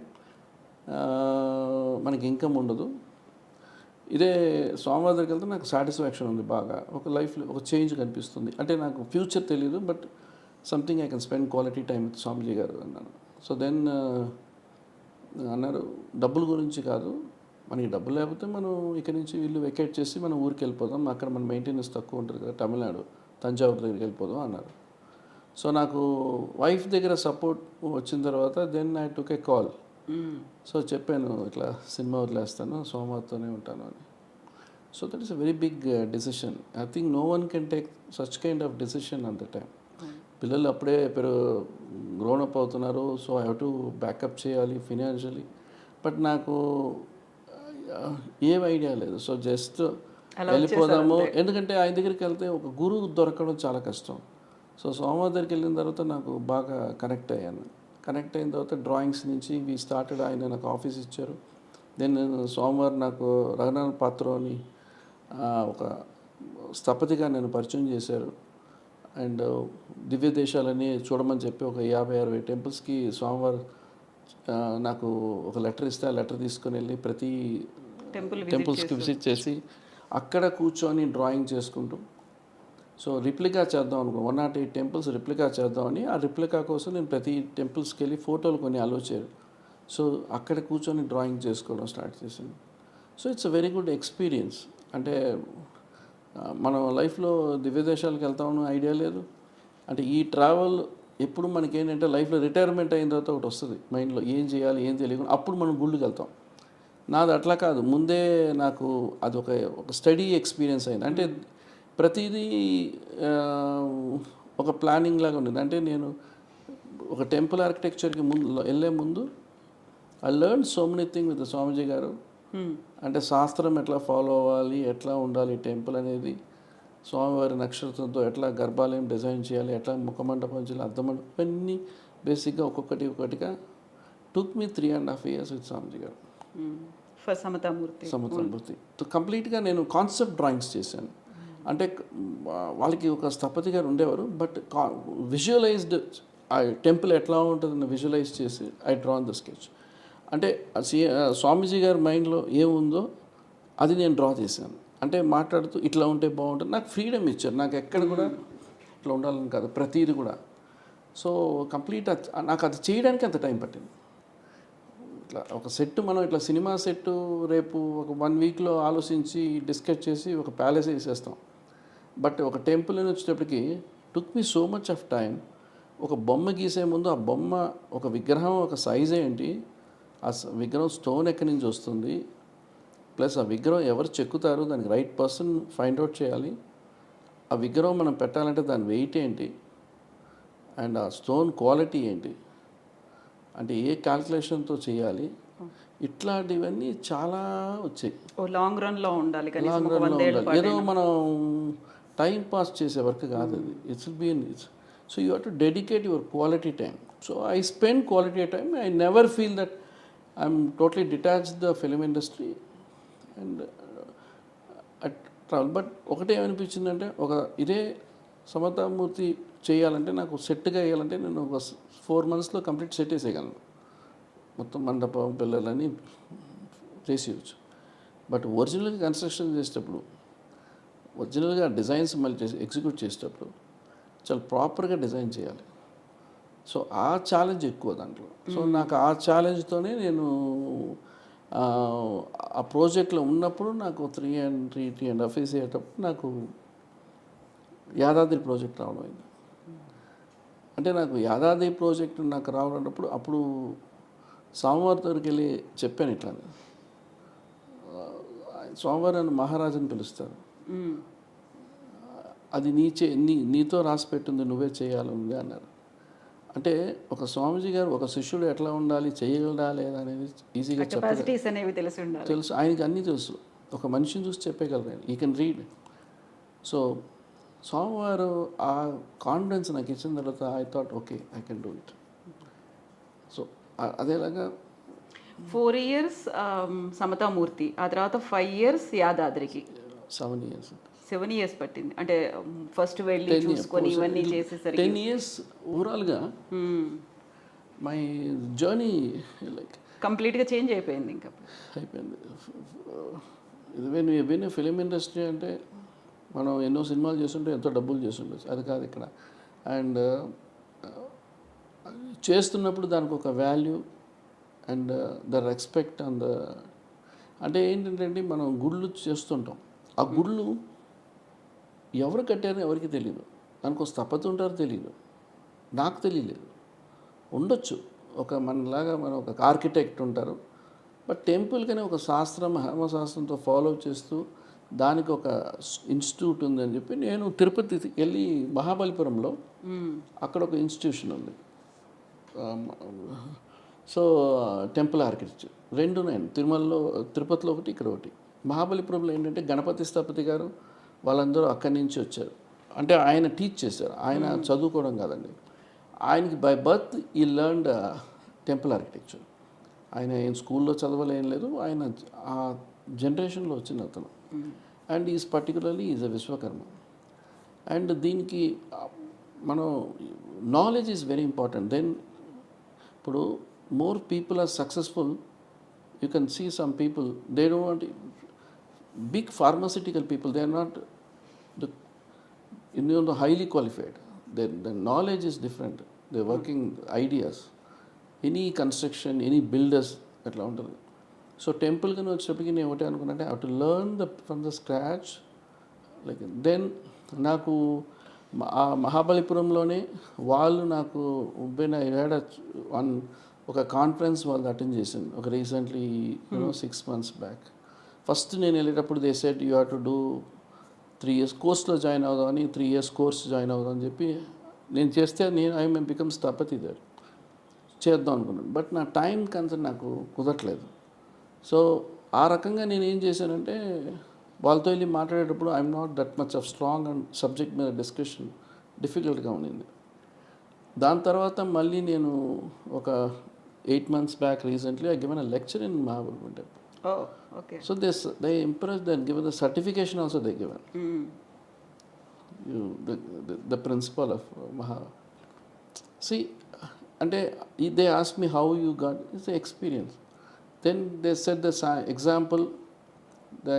మనకి ఇన్కమ్ ఉండదు. ఇదే సోమవారం దగ్గరికి వెళ్తే నాకు సాటిస్ఫాక్షన్ ఉంది, బాగా ఒక లైఫ్లో ఒక చేంజ్ కనిపిస్తుంది. అంటే నాకు ఫ్యూచర్ తెలియదు, but something I can spend quality time with Swamiji గారు అన్నాను. సో దెన్ అన్నారు డబ్బుల గురించి కాదు, మనకి డబ్బులు లేకపోతే మనం ఇక్కడి నుంచి ఇల్లు వెకేట్ చేసి మనం ఊరికి వెళ్ళిపోదాం, అక్కడ మన మెయింటెనెన్స్ తక్కువ ఉంటుంది కదా, తమిళనాడు తంజావూరు దగ్గరికి వెళ్ళిపోదాం అన్నారు. సో నాకు వైఫ్ దగ్గర సపోర్ట్ వచ్చిన తర్వాత then I took a call. So చెప్పాను ఇట్లా సినిమా వదిలేస్తాను, సోమవారంతోనే ఉంటాను అని. So that is a very big decision. I think no one can take such kind of decision at the time. పిల్లలు అప్పుడే గ్రోనప్ అవుతున్నారు, so I have to backup చేయాలి ఫినాన్షియలీ. బట్ నాకు ఏం ఐడియా లేదు. సో జస్ట్ వెళ్ళిపోదాము, ఎందుకంటే ఆయన దగ్గరికి వెళ్తే ఒక గురువు దొరకడం చాలా కష్టం. సో సోమవారం దగ్గరికి వెళ్ళిన తర్వాత నాకు బాగా కనెక్ట్ అయ్యాను. కనెక్ట్ అయిన తర్వాత డ్రాయింగ్స్ నుంచి స్టార్టెడ్. ఆయన నాకు ఆఫీస్ ఇచ్చారు. దెన్ సోమవారం నాకు రఘునాథ్ పాత్ర అని ఒక స్థపతిగా నేను పరిచయం చేశారు. అండ్ దివ్య దేశాలని చూడమని చెప్పి ఒక 50-60 టెంపుల్స్కి సోమవారం నాకు ఒక లెటర్ ఇస్తే ఆ లెటర్ తీసుకొని వెళ్ళి ప్రతి టెంపుల్స్కి విజిట్ చేసి అక్కడ కూర్చొని డ్రాయింగ్ చేసుకుంటూ, సో రిప్లికా చేద్దాం అనుకో 108 టెంపుల్స్ రిప్లికా చేద్దామని, ఆ రిప్లికా కోసం నేను ప్రతి టెంపుల్స్కి వెళ్ళి ఫోటోలు కొన్ని ఆలోచారు. సో అక్కడ కూర్చొని డ్రాయింగ్ చేసుకోవడం స్టార్ట్ చేశాను. So it's a very good experience. అంటే మనం లైఫ్లో దివ్య దేశాలకు వెళ్తామని ఐడియా లేదు. అంటే ఈ ట్రావెల్ ఎప్పుడు మనకి ఏంటంటే లైఫ్లో రిటైర్మెంట్ అయిన తర్వాత ఒకటి వస్తుంది మైండ్లో, ఏం చేయాలి ఏం తెలియకుండా, అప్పుడు మనం గుళ్ళకి వెళ్తాం. నాది అట్లా కాదు, ముందే నాకు అది ఒక స్టడీ ఎక్స్పీరియన్స్ అయింది. అంటే ప్రతిదీ ఒక ప్లానింగ్ లాగా ఉండేది. అంటే నేను ఒక టెంపుల్ ఆర్కిటెక్చర్కి వెళ్ళే ముందు I learn so many thing with Swamiji గారు. అంటే శాస్త్రం ఎట్లా ఫాలో అవ్వాలి, ఎట్లా ఉండాలి టెంపుల్ అనేది, స్వామివారి నక్షత్రంతో ఎట్లా గర్భాలయం డిజైన్ చేయాలి, ఎట్లా ముఖమండపం చేయాలి, అర్ధమండపం, ఇవన్నీ బేసిక్గా ఒక్కొక్కటిగా టుక్ మీ 3.5 years విత్ స్వామిజీ గారు. ఫర్ సమతామూర్తి కంప్లీట్గా నేను కాన్సెప్ట్ డ్రాయింగ్స్ చేశాను. అంటే వాళ్ళకి ఒక స్థపతి గారు ఉండేవారు, బట్ విజువలైజ్డ్ ఆ టెంపుల్ ఎట్లా ఉంటుందని విజువలైజ్ చేసి ఐ డ్రాన్ ద స్కెచ్. అంటే స్వామీజీ గారి మైండ్లో ఏముందో అది నేను డ్రా చేశాను. అంటే మాట్లాడుతూ ఇట్లా ఉంటే బాగుంటుంది, నాకు ఫ్రీడమ్ ఇచ్చారు. నాకు ఎక్కడ కూడా ఇట్లా ఉండాలని కాదు, ప్రతిదీ కూడా. సో కంప్లీట్ నాకు అది చేయడానికి అంత టైం పట్టింది. ఇట్లా ఒక సెట్, మనం ఇట్లా సినిమా సెట్టు రేపు ఒక 1 weekలో ఆలోచించి డిస్కస్ చేసి ఒక ప్యాలెస్ వేసేస్తాం. బట్ ఒక టెంపుల్ అని వచ్చేటప్పటికి took me so much of time. ఒక బొమ్మ గీసే ముందు ఆ బొమ్మ ఒక విగ్రహం ఒక సైజ్ ఏంటి, ఆ విగ్రహం స్టోన్ ఎక్కడి నుంచి వస్తుంది, ప్లస్ ఆ విగ్రహం ఎవరు చెక్కుతారు, దానికి రైట్ పర్సన్ ఫైండ్ అవుట్ చేయాలి. ఆ విగ్రహం మనం పెట్టాలంటే దాని వెయిట్ ఏంటి, అండ్ ఆ స్టోన్ క్వాలిటీ ఏంటి, అంటే ఏ క్యాల్కులేషన్తో చేయాలి, ఇట్లాంటివన్నీ చాలా వచ్చాయి. లాంగ్ రన్లో ఉండాలి. ఏదో మనం టైం పాస్ చేసే వర్క్ కాదు అది. It's will be so you have to dedicate your quality time. So I spend quality time. I never feel that I'm totally detached the film industry and travel. But ఒకటే ఏమనిపించిందంటే, ఇదే సమతామూర్తి చేయాలంటే నాకు సెట్గా వేయాలంటే నేను ఒక 4 monthsలో కంప్లీట్ సెట్ వేసేయగలను, మొత్తం మండపం పిల్లలని చేసేయచ్చు. బట్ ఒరిజినల్గా కన్స్ట్రక్షన్ చేసేటప్పుడు, ఒరిజినల్గా డిజైన్స్ మళ్ళీ ఎగ్జిక్యూట్ చేసేటప్పుడు చాలా ప్రాపర్గా డిజైన్ చేయాలి. సో ఆ ఛాలెంజ్ ఎక్కువ దాంట్లో. సో నాకు ఆ ఛాలెంజ్తోనే నేను ఆ ప్రాజెక్ట్లో ఉన్నప్పుడు నాకు 3.5 years అయ్యేటప్పుడు నాకు యాదాద్రి ప్రాజెక్ట్ రావడం అయింది. అంటే నాకు యాదాద్రి ప్రాజెక్ట్ నాకు రావడప్పుడు అప్పుడు సోమవారం దగ్గరికి వెళ్ళి చెప్పాను ఇట్లా, సోమవారం మహారాజుని పిలుస్తారు, అది నీతో రాసి పెట్టింది, నువ్వే చేయాలి ఉంది అన్నారు. అంటే ఒక స్వామీజీ గారు ఒక శిష్యుడు ఎట్లా ఉండాలి, చేయగలడా లేదా అనేది ఈజీగా కెపాసిటీస్ అనేవి తెలిసి ఉండాలి. తెలుసు. ఆయనకి అన్నీ తెలుసు. ఒక మనిషిని చూసి చెప్పగలరు ఆయన. ఈ కెన్ రీడ్. సో స్వామివారు ఆ కాన్ఫిడెన్స్ నాకు ఇచ్చిన తర్వాత I thought okay I can do it. So అదేలాగా 4 years సమతామూర్తి, ఆ తర్వాత 5 years యాదాద్రికి. 7 years. 7 years పట్టింది. అంటే ఫస్ట్ వెళ్ళి చూసుకొని ఇవన్నీ చేసేసరికి 10 years ఓవరాల్గా మై జర్నీ లైక్ కంప్లీట్గా చేంజ్ అయిపోయింది ఇంకా. అయిపోయింది. ఇది ఫిలిం ఇండస్ట్రీ అంటే మనం ఎన్నో సినిమాలు చేస్తుంటే ఎంతో డబ్బులు చేస్తుండొచ్చు, అది కాదు ఇక్కడ. అండ్ చేస్తున్నప్పుడు దానికి ఒక value and the respect and అంటే ఏంటంటే మనం గుళ్ళు చేస్తుంటాం, ఆ గుళ్ళు ఎవరు కట్టారో ఎవరికి తెలియదు, దానికి ఒక స్థపతి ఉంటారో తెలియదు, నాకు తెలియలేదు. ఉండొచ్చు ఒక మనలాగా మనం ఒక ఆర్కిటెక్ట్ ఉంటారు, బట్ టెంపుల్ కానీ ఒక శాస్త్రం హర్మశాస్త్రంతో ఫాలో చేస్తూ దానికి ఒక ఇన్స్టిట్యూట్ ఉందని చెప్పి నేను తిరుపతికి వెళ్ళి మహాబలిపురంలో అక్కడ ఒక ఇన్స్టిట్యూషన్ ఉంది. సో టెంపుల్ ఆర్కిటెక్చర్ రెండు ఉన్నాయి, తిరుపతిలో ఒకటి, ఇక్కడ ఒకటి. మహాబలిపురంలో ఏంటంటే గణపతి స్థపతి గారు వాళ్ళందరూ అక్కడి నుంచి వచ్చారు. అంటే ఆయన టీచ్ చేశారు, ఆయన చదువుకోవడం కాదండి, ఆయనకి బై బర్త్ ఈ లర్న్డ్ టెంపుల్ ఆర్కిటెక్చర్. ఆయన ఏం స్కూల్లో చదవలేం లేదు, ఆయన ఆ జనరేషన్లో వచ్చిన అతను. And is particularly is a Vishwakarma. And దీనికి మనం knowledge is very important. Then ఇప్పుడు more people are successful, you can see some people they don't want big pharmaceutical people, they are not the highly qualified. Their knowledge is different, they are working ideas, any construction, any builders atla untaru. So temple kanu vachapiki ne ote anukunnante I have to learn from the scratch. Like then నాకు ఆ మహాబలిపురంలోనే వాళ్ళు నాకు ఒక కాన్ఫరెన్స్ వాళ్ళు అటెండ్ చేసింది ఒక రీసెంట్లీ 6 months బ్యాక్. ఫస్ట్ నేను వెళ్ళేటప్పుడు they said you have to do 3 years కోర్స్లో జాయిన్ అవుదామని, 3 years కోర్స్ జాయిన్ అవుదామని చెప్పి నేను చేస్తే ఐ బికమ్ స్థపతి దేర్ చేద్దాం అనుకున్నాను. బట్ నా టైం కన్సర్న్ నాకు కుదరట్లేదు. సో ఆ రకంగా నేను ఏం చేశానంటే వాళ్ళతో వెళ్ళి మాట్లాడేటప్పుడు I'm not that much of strong and subject మీద డిస్కషన్ డిఫికల్ట్గా ఉండింది. దాని తర్వాత మళ్ళీ నేను ఒక 8 months back recently I given a lecture in Mahabalipuram temple. Oh, okay. So they impressed and given the certification also they given. The principal of Maha. See, and they asked me how you got, it's an experience. Then they said the example, the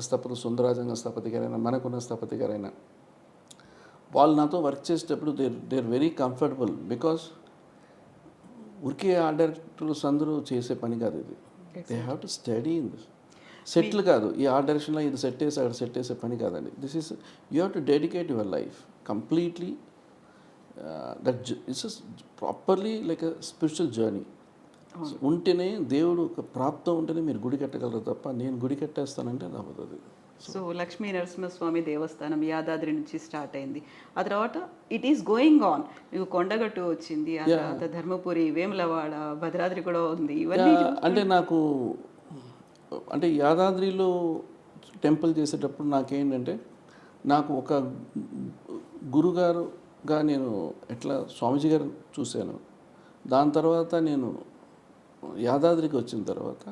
స్థపతి సుందరాజంగ స్థపతి గారైనా మనకున్న స్థపతి గారైనా వాళ్ళు నాతో వర్క్ చేసేటప్పుడు they are very comfortable. Because ఉరికే ఆర్ట్ డైరెక్టర్స్ అందరూ చేసే పని కాదు ఇది. They have to study in this. Settle కాదు, ఈ ఆర్ట్ డైరెక్షన్లో ఇది సెట్ చేసి అక్కడ సెట్ చేసే పని కాదండి. This is you have to dedicate your life completely. That it's properly like a spiritual journey. ఉంటేనే దేవుడు ఒక ప్రాప్తం ఉంటేనే మీరు గుడి కట్టగలరు తప్ప నేను గుడి కట్టేస్తానంటే అది అవ్వదు. సో లక్ష్మీ నరసింహస్వామి దేవస్థానం యాదాద్రి నుంచి స్టార్ట్ అయింది. ఆ తర్వాత ఇట్ ఈస్ గోయింగ్ ఆన్. మీకు కొండగట్టు వచ్చింది, ఆ తర్వాత ధర్మపురి, వేములవాడ, భద్రాద్రి కూడా ఉంది. ఇవన్నీ అంటే నాకు అంటే యాదాద్రిలో టెంపుల్ చేసేటప్పుడు నాకేంటంటే నాకు ఒక గురుగారుగా నేను ఎట్లా స్వామీజీ గారు చూశాను. దాని తర్వాత నేను యాదాద్రికి వచ్చిన తర్వాత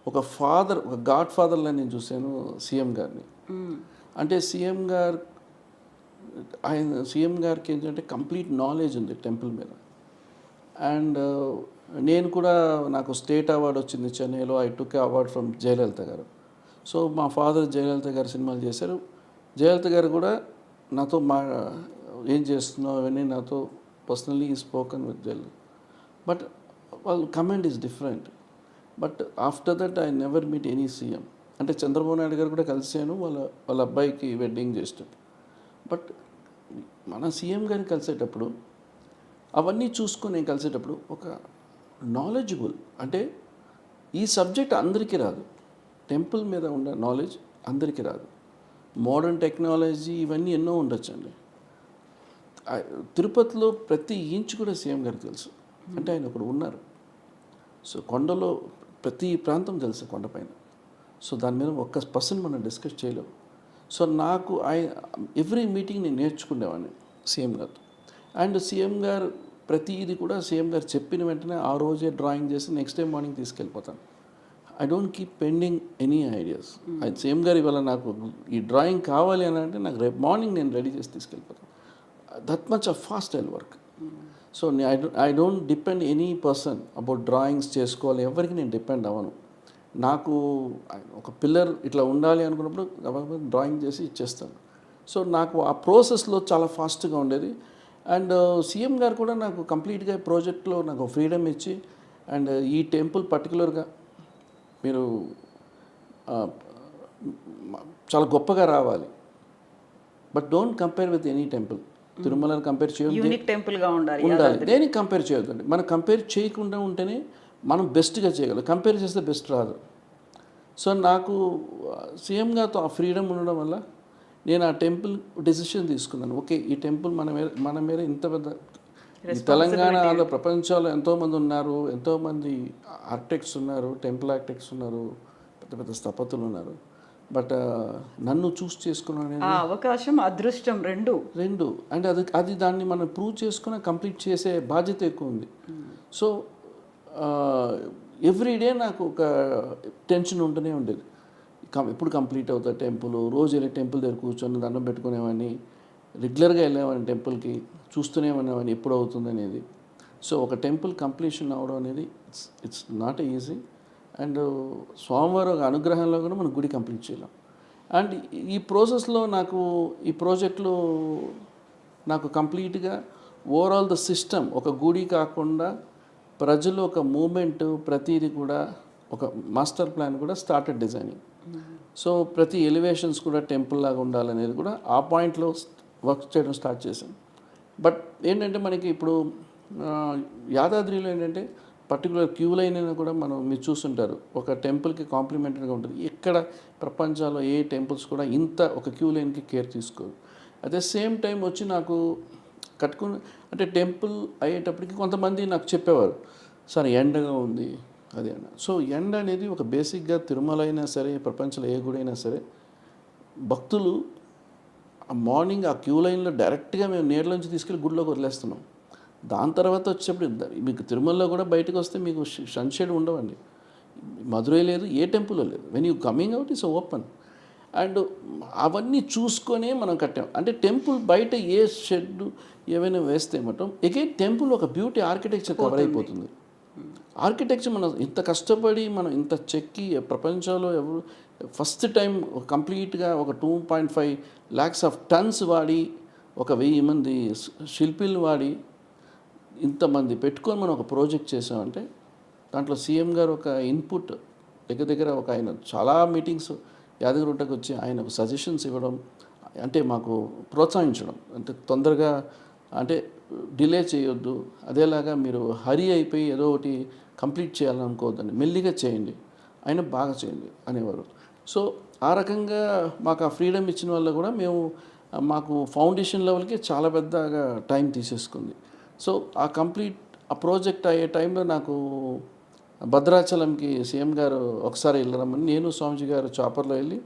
ఒక గాడ్ ఫాదర్లా నేను చూశాను సీఎం గారిని. అంటే సీఎం గారికి ఏంటంటే కంప్లీట్ నాలెడ్జ్ ఉంది టెంపుల్ మీద. అండ్ నేను కూడా నాకు స్టేట్ అవార్డు వచ్చింది చెన్నైలో. I took award from Jayalalitha గారు. సో మా ఫాదర్ జయలలిత గారు సినిమాలు చేశారు. జయలలిత గారు కూడా నాతో ఏం చేస్తున్నావు అవన్నీ నాతో personally spoken with Jayalalithaa. But వాళ్ళ comment is different. But after that I never meet any CM. అంటే చంద్రబాబు నాయుడు గారు కూడా కలిసాను వాళ్ళ అబ్బాయికి వెడ్డింగ్ చేసేటప్పుడు. బట్ మన సీఎం గారిని కలిసేటప్పుడు అవన్నీ చూసుకొని నేను కలిసేటప్పుడు ఒక నాలెడ్జబుల్, అంటే ఈ సబ్జెక్ట్ అందరికీ రాదు, టెంపుల్ మీద ఉన్న నాలెడ్జ్ అందరికీ రాదు. మోడర్న్ టెక్నాలజీ ఇవన్నీ ఎన్నో ఉండొచ్చండి. తిరుపతిలో ప్రతి ఇంచ్ కూడా సీఎం గారికి తెలుసు. అంటే ఆయన ఒకడు ఉన్నారు. సో కొండలో ప్రతి ప్రాంతం తెలుసు కొండపైన. సో దాని మీద ఒక్క పర్సన్ మనం డిస్కస్ చేయలేము. సో నాకు ఎవ్రీ మీటింగ్ నేను నేర్చుకునేవాడిని సీఎం గారితో. అండ్ సీఎం గారు ప్రతిదీ కూడా సీఎం గారు చెప్పిన వెంటనే ఆ రోజే డ్రాయింగ్ చేసి నెక్స్ట్ డే మార్నింగ్ తీసుకెళ్ళిపోతాను. I don't keep pending any ideas. అది సీఎం గారు ఇవాళ నాకు ఈ డ్రాయింగ్ కావాలి అని అంటే నాకు రేపు మార్నింగ్ నేను రెడీ చేసి తీసుకెళ్ళిపోతాను. That much of fast I'll work. So I don't depend any person about drawings చేసుకోవాలి, ఎవరికి నేను డిపెండ్ అవ్వను. నాకు ఒక పిల్లర్ ఇట్లా ఉండాలి అనుకున్నప్పుడు డ్రాయింగ్ చేసి ఇచ్చేస్తాను. సో నాకు ఆ ప్రాసెస్లో చాలా ఫాస్ట్గా ఉండేది. అండ్ సీఎం గారు కూడా నాకు కంప్లీట్గా ప్రాజెక్ట్లో నాకు ఫ్రీడమ్ ఇచ్చి, అండ్ ఈ టెంపుల్ పర్టికులర్గా మీరు చాలా గొప్పగా రావాలి, but don't compare with any temple. తిరుమలని కంపేర్ చేయొద్దు, యూనిక్ టెంపుల్గా ఉండాలి. దేనికి కంపేర్ చేయొద్దండి. మనం కంపేర్ చేయకుండా ఉంటేనే మనం బెస్ట్గా చేయగలం. కంపేర్ చేస్తే బెస్ట్ రాదు. సో నాకు సీఎం గారితో ఆ ఫ్రీడమ్ ఉండడం వల్ల నేను ఆ టెంపుల్ డెసిషన్ తీసుకున్నాను. ఓకే, ఈ టెంపుల్ మన మీద ఇంత పెద్ద ఈ తెలంగాణ ఆంధ్ర ప్రపంచంలో ఎంతోమంది ఉన్నారు, ఎంతోమంది ఆర్కిటెక్ట్స్ ఉన్నారు, టెంపుల్ ఆర్కిటెక్ట్స్ ఉన్నారు, పెద్ద పెద్ద స్థపతులు ఉన్నారు. బట్ నన్ను చూస్ చేసుకున్నాను ఆ అవకాశం అదృష్టం రెండు. అండ్ అది దాన్ని మనం ప్రూవ్ చేసుకుని కంప్లీట్ చేసే బాధ్యత ఎక్కువ ఉంది. సో ఎవ్రీడే నాకు ఒక టెన్షన్ ఉంటూనే ఉండేది. ఎప్పుడు కంప్లీట్ అవుతుంది టెంపుల్. రోజు వెళ్ళి టెంపుల్ దగ్గర కూర్చొని దండం పెట్టుకునేవాడిని, రెగ్యులర్గా వెళ్ళేవాడిని టెంపుల్కి, చూస్తూనే ఉండేవాడిని ఎప్పుడు అవుతుంది అనేది. సో ఒక టెంపుల్ కంప్లీషన్ అవ్వడం అనేది ఇట్స్ నాట్ ఈజీ. అండ్ స్వామివారి ఒక అనుగ్రహంలో కూడా మనం గుడి కంప్లీట్ చేయలేం. అండ్ ఈ ప్రాసెస్లో నాకు ఈ ప్రాజెక్ట్లో నాకు కంప్లీట్గా ఓవరాల్ ద సిస్టమ్, ఒక గుడి కాకుండా ప్రజలు ఒక మూమెంట్, ప్రతిదీ కూడా ఒక మాస్టర్ ప్లాన్ కూడా స్టార్టెడ్ డిజైనింగ్. సో ప్రతి ఎలివేషన్స్ కూడా టెంపుల్ లాగా ఉండాలనేది కూడా ఆ పాయింట్లో వర్క్ చేయడం స్టార్ట్ చేశాను. బట్ ఏంటంటే మనకి ఇప్పుడు యాదాద్రిలో ఏంటంటే పర్టికులర్ క్యూ లైన్ అయినా కూడా మీరు చూస్తుంటారు, ఒక టెంపుల్కి కాంప్లిమెంటరీగా ఉంటుంది. ఎక్కడ ప్రపంచంలో ఏ టెంపుల్స్ కూడా ఇంత ఒక క్యూ లైన్కి కేర్ తీసుకోరు. అట్ ద సేమ్ టైం వచ్చి నాకు కట్టుకుని అంటే టెంపుల్ అయ్యేటప్పటికి కొంతమంది నాకు చెప్పేవారు, సార్ ఎండగా ఉంది అది అన్న. సో ఎండ అనేది ఒక బేసిక్గా తిరుమల అయినా సరే, ప్రపంచంలో ఏ గుడి అయినా సరే, భక్తులు ఆ మార్నింగ్ ఆ క్యూ లైన్లో డైరెక్ట్గా మేము నీళ్ళలోంచి తీసుకెళ్ళి గుడిలోకి వదిలేస్తున్నాం. దాని తర్వాత వచ్చేప్పుడు మీకు తిరుమలలో కూడా బయటకు వస్తే మీకు సన్షేడ్ ఉండవండి. మధురై లేదు, ఏ టెంపుల్లో లేదు. When you coming out is open. And అవన్నీ చూసుకొనే మనం కట్టాం. అంటే టెంపుల్ బయట ఏ షెడ్ ఏమైనా వేస్తే మటం ఎగైన్ టెంపుల్ ఒక బ్యూటీ ఆర్కిటెక్చర్ కవర్ అయిపోతుంది. ఆర్కిటెక్చర్ మనం ఇంత కష్టపడి మనం ఇంత చెక్కి ప్రపంచంలో ఎవరు ఫస్ట్ టైం కంప్లీట్గా ఒక 2.5 lakhs ఆఫ్ టన్స్ వాడి, ఒక 1000 మంది శిల్పులు వాడి, ఇంతమంది పెట్టుకొని మనం ఒక ప్రాజెక్ట్ చేసామంటే దాంట్లో సీఎం గారు ఒక ఇన్పుట్ దగ్గర ఒక ఆయన చాలా మీటింగ్స్ యాదగిరిగుట్టకు వచ్చి ఆయన సజెషన్స్ ఇవ్వడం, అంటే మాకు ప్రోత్సహించడం, అంటే తొందరగా అంటే డిలే చేయొద్దు, అదేలాగా మీరు హరీ అయిపోయి ఏదో ఒకటి కంప్లీట్ చేయాలనుకోవద్దండి, మెల్లిగా చేయండి, ఆయన బాగా చేయండి అనేవారు. సో ఆ రకంగా మాకు ఆ ఫ్రీడమ్ ఇచ్చిన వల్ల కూడా మాకు ఫౌండేషన్ లెవెల్కి చాలా పెద్దగా టైం తీసేసుకుంది. సో ఆ ప్రాజెక్ట్ అయ్యే టైంలో నాకు భద్రాచలంకి సీఎం గారు ఒకసారి వెళ్ళరమ్మని, నేను స్వామిజీ గారు చాపర్లో వెళ్ళి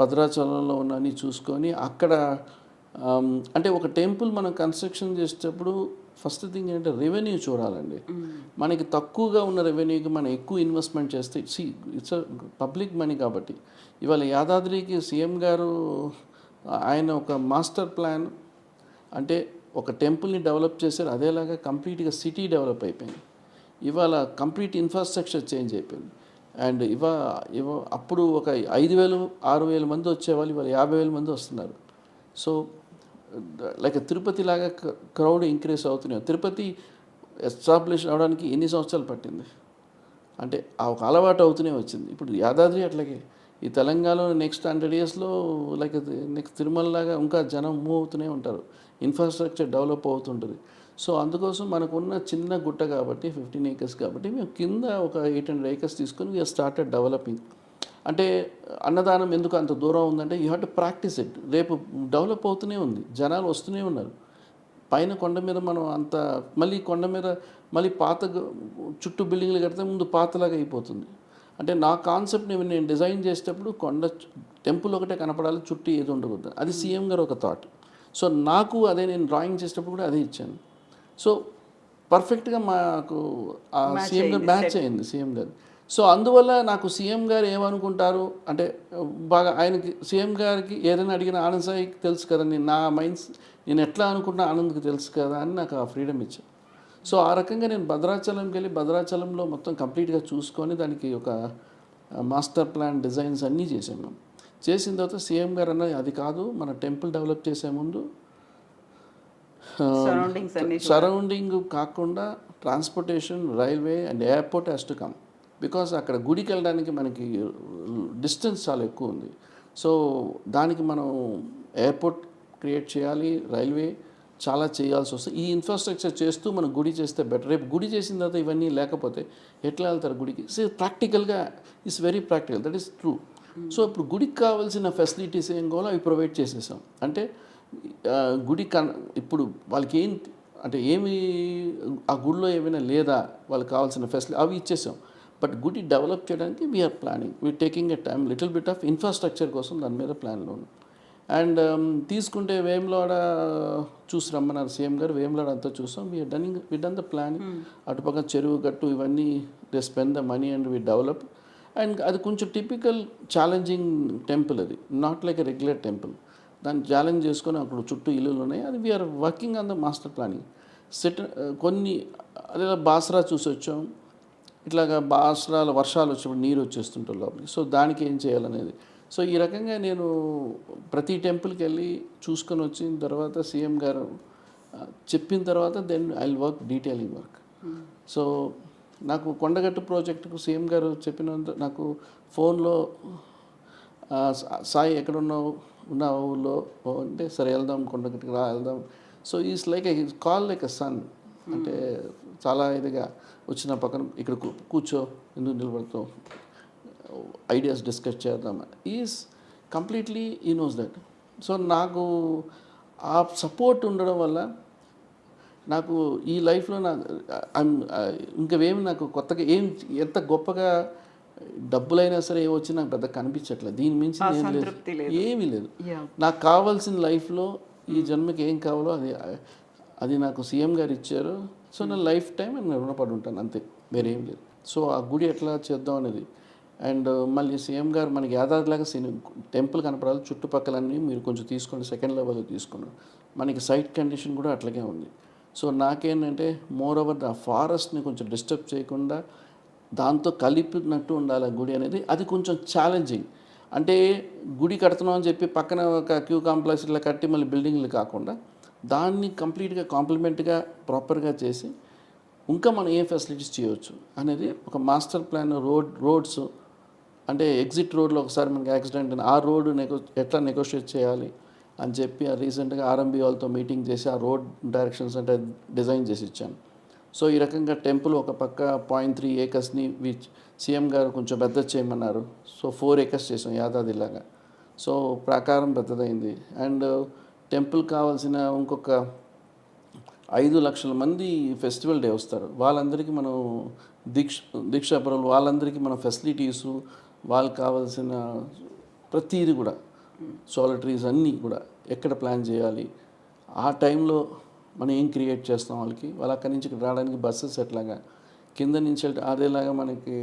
భద్రాచలంలో ఉన్నని చూసుకొని అక్కడ అంటే ఒక టెంపుల్ మనం కన్స్ట్రక్షన్ చేసేటప్పుడు ఫస్ట్ థింగ్ ఏంటంటే రెవెన్యూ చూడాలండి. మనకి తక్కువగా ఉన్న రెవెన్యూకి మనం ఎక్కువ ఇన్వెస్ట్మెంట్ చేస్తే ఇట్స్ పబ్లిక్ మనీ. కాబట్టి ఇవాళ యాదాద్రికి సీఎం గారు ఆయన ఒక మాస్టర్ ప్లాన్ అంటే ఒక టెంపుల్ని డెవలప్ చేశారు, అదేలాగా కంప్లీట్గా సిటీ డెవలప్ అయిపోయింది. ఇవాళ కంప్లీట్ ఇన్ఫ్రాస్ట్రక్చర్ చేంజ్ అయిపోయింది. అండ్ అప్పుడు ఒక 5,000-6,000 మంది వచ్చేవాళ్ళు, ఇవాళ 50,000 మంది వస్తున్నారు. సో లైక్ తిరుపతి లాగా క్రౌడ్ ఇంక్రీజ్ అవుతున్నాయి. తిరుపతి ఎస్టాబ్లిష్ అవడానికి ఎన్ని సంవత్సరాలు పట్టింది అంటే ఆ ఒక అలవాటు అవుతూనే వచ్చింది. ఇప్పుడు యాదాద్రి అట్లాగే ఈ తెలంగాణలో నెక్స్ట్ 100 yearsలో లైక్ నెక్స్ట్ తిరుమల లాగా ఇంకా జనం మూవ్ అవుతూనే ఉంటారు, ఇన్ఫ్రాస్ట్రక్చర్ డెవలప్ అవుతుంటుంది. సో అందుకోసం మనకున్న చిన్న గుట్ట కాబట్టి 15 acres కాబట్టి మేము కింద ఒక 800 acres తీసుకొని వీఆర్ స్టార్టెడ్ డెవలపింగ్. అంటే అన్నదానం ఎందుకు అంత దూరం ఉందంటే you have to practice it. రేపు డెవలప్ అవుతూనే ఉంది, జనాలు వస్తూనే ఉన్నారు. పైన కొండ మీద మనం అంత మళ్ళీ కొండ మీద మళ్ళీ పాత చుట్టూ బిల్డింగ్లు కడితే ముందు పాతలాగా అయిపోతుంది. అంటే నా కాన్సెప్ట్ని నేను డిజైన్ చేసేటప్పుడు టెంపుల్ ఒకటే కనపడాలి, చుట్టూ ఏది ఉండకూడదు. అది సీఎం గారు ఒక థాట్. సో నాకు అదే నేను డ్రాయింగ్ చేసేటప్పుడు కూడా అదే ఇచ్చాను. సో పర్ఫెక్ట్గా మాకు ఆ సీఎం గారు మ్యాచ్ అయింది సీఎం గారు. సో అందువల్ల నాకు సీఎం గారు ఏమనుకుంటారు అంటే బాగా ఆయనకి సీఎం గారికి ఏదైనా అడిగిన ఆనంద్ సాయికి తెలుసు కదా, నేను ఎట్లా అనుకుంటున్నా ఆనంద్కి తెలుసు కదా అని నాకు ఆ ఫ్రీడమ్ ఇచ్చాను. సో ఆ రకంగా నేను భద్రాచలంకి వెళ్ళి భద్రాచలంలో మొత్తం కంప్లీట్గా చూసుకొని దానికి ఒక మాస్టర్ ప్లాన్ డిజైన్స్ అన్నీ చేసాం మేము. చేసిన తర్వాత సీఎం గారు అన్నది అది కాదు, మన టెంపుల్ డెవలప్ చేసే ముందు సరౌండింగ్ కాకుండా transportation, railway and airport has to come. Because అక్కడ గుడికి వెళ్ళడానికి మనకి డిస్టెన్స్ చాలా ఎక్కువ ఉంది. సో దానికి మనం ఎయిర్పోర్ట్ క్రియేట్ చేయాలి, రైల్వే చాలా చేయాల్సి వస్తుంది. ఈ ఇన్ఫ్రాస్ట్రక్చర్ చేస్తూ మనం గుడి చేస్తే బెటర్. రేపు గుడి చేసిన తర్వాత ఇవన్నీ లేకపోతే ఎట్లా వెళ్తారు గుడికి? సో ప్రాక్టికల్గా it's very practical, that is true. So ఇప్పుడు గుడికి కావాల్సిన ఫెసిలిటీస్ ఏం కావాలో అవి ప్రొవైడ్ చేసేసాం. అంటే గుడి ఇప్పుడు వాళ్ళకి అంటే ఏమి ఆ గుడిలో ఏమైనా లేదా వాళ్ళకి కావాల్సిన ఫెసిలిటీ అవి ఇచ్చేసాం. బట్ గుడి డెవలప్ చేయడానికి we are planning, we are taking a time little bit of infrastructure కోసం దాని మీద ప్లాన్లో ఉన్నాం. అండ్ తీసుకుంటే వేములవాడ చూసి రమ్మన్నారు సీఎం గారు, వేములవాడ అంతా చూసాం. We done the planning. అటుపక్క చెరువు గట్టు ఇవన్నీ they spend the money and we develop. And అది కొంచెం టిపికల్ ఛాలెంజింగ్ టెంపుల్, అది not like a regular temple. దాన్ని ఛాలెంజ్ చేసుకొని అక్కడ చుట్టూ ఇల్లులు ఉన్నాయి. అది we are working on the master planning. కొన్ని అదే బాసరా చూసి వచ్చాం. ఇట్లాగా బాసరాల వర్షాలు వచ్చినప్పుడు నీరు వచ్చేస్తుంటారు లోపలికి. సో దానికి ఏం చేయాలనేది. సో ఈ రకంగా నేను ప్రతి టెంపుల్కి వెళ్ళి చూసుకొని వచ్చిన తర్వాత సీఎం గారు చెప్పిన తర్వాత then I will work detailing work. So నాకు కొండగట్టు ప్రాజెక్టుకు సీఎం గారు చెప్పినంత నాకు ఫోన్లో సాయి ఎక్కడున్నావు, ఉన్నావు ఊళ్ళో అంటే సరే వెళ్దాం, కొండగట్టుకు వెళ్దాం. So is like call like a son. అంటే చాలా ఇదిగా వచ్చిన పక్కన ఇక్కడ కూర్చో, ఎందుకు నిలబడతావు, ఐడియాస్ డిస్కస్ చేద్దాం. ఈజ్ కంప్లీట్లీ ఈ నోస్ దట్. సో నాకు ఆ సపోర్ట్ ఉండడం వల్ల నాకు ఈ లైఫ్లో ఇంకవేమి నాకు కొత్తగా ఎంత గొప్పగా డబ్బులైనా సరే ఏమొచ్చి నాకు పెద్ద కనిపించట్లేదు. దీని మించి ఏమీ లేదు. నాకు కావాల్సిన లైఫ్లో ఈ జన్మకి ఏం కావాలో అది నాకు సీఎం గారు ఇచ్చారు. సో నా లైఫ్ టైం నేను రుణపడి ఉంటాను, అంతే, వేరేం లేదు. సో ఆ గుడి ఎట్లా చేద్దాం అనేది. అండ్ మళ్ళీ సీఎం గారు మనకి యాదాద్రిలాగా టెంపుల్ కనపడాలి, చుట్టుపక్కలన్నీ మీరు కొంచెం తీసుకోండి, సెకండ్ లెవెల్లో తీసుకున్నాం. మనకి సైట్ కండిషన్ కూడా అట్లాగే ఉంది. సో నాకేంటంటే మోర్ ఓవర్ ద ఫారెస్ట్ని కొంచెం డిస్టర్బ్ చేయకుండా దాంతో కలిపినట్టు ఉండాలి ఆ గుడి అనేది. అది కొంచెం ఛాలెంజింగ్. అంటే గుడి కడుతున్నాం అని చెప్పి పక్కన ఒక క్యూ కాంప్లెక్స్ ఇట్లా కట్టి మళ్ళీ బిల్డింగ్లు కాకుండా దాన్ని కంప్లీట్గా కాంప్లిమెంట్గా ప్రాపర్గా చేసి ఇంకా మనం ఏ ఫెసిలిటీస్ చేయవచ్చు అనేది ఒక మాస్టర్ ప్లాన్. రోడ్స్ అంటే ఎగ్జిట్ రోడ్లో ఒకసారి మనకి యాక్సిడెంట్ ఆ రోడ్డు ఎట్లా నెగోషియేట్ చేయాలి అని చెప్పి రీసెంట్గా ఆర్ఎంబీ వాళ్ళతో మీటింగ్ చేసి ఆ రోడ్ డైరెక్షన్స్ అంటే డిజైన్ చేసి ఇచ్చాను. సో ఈ రకంగా టెంపుల్ ఒక పక్క 0.3 acresని సీఎం గారు కొంచెం పెద్ద చేయమన్నారు. సో 4 acres చేసాం యాదాదిలాగా. సో ప్రాకారం పెద్దదైంది. అండ్ టెంపుల్ కావాల్సిన ఇంకొక 5 లక్షల మంది ఫెస్టివల్ డే వస్తారు. వాళ్ళందరికీ మనం దీక్షాపరులు వాళ్ళందరికీ మన ఫెసిలిటీస్, వాళ్ళకి కావాల్సిన ప్రతిదీ కూడా సాలిటరీస్ అన్నీ కూడా ఎక్కడ ప్లాన్ చేయాలి, ఆ టైంలో మనం ఏం క్రియేట్ చేస్తాం వాళ్ళకి, వాళ్ళు అక్కడి నుంచి ఇక్కడ రావడానికి బస్సెస్ ఎట్లాగా, కింద నుంచి అదేలాగా మనకి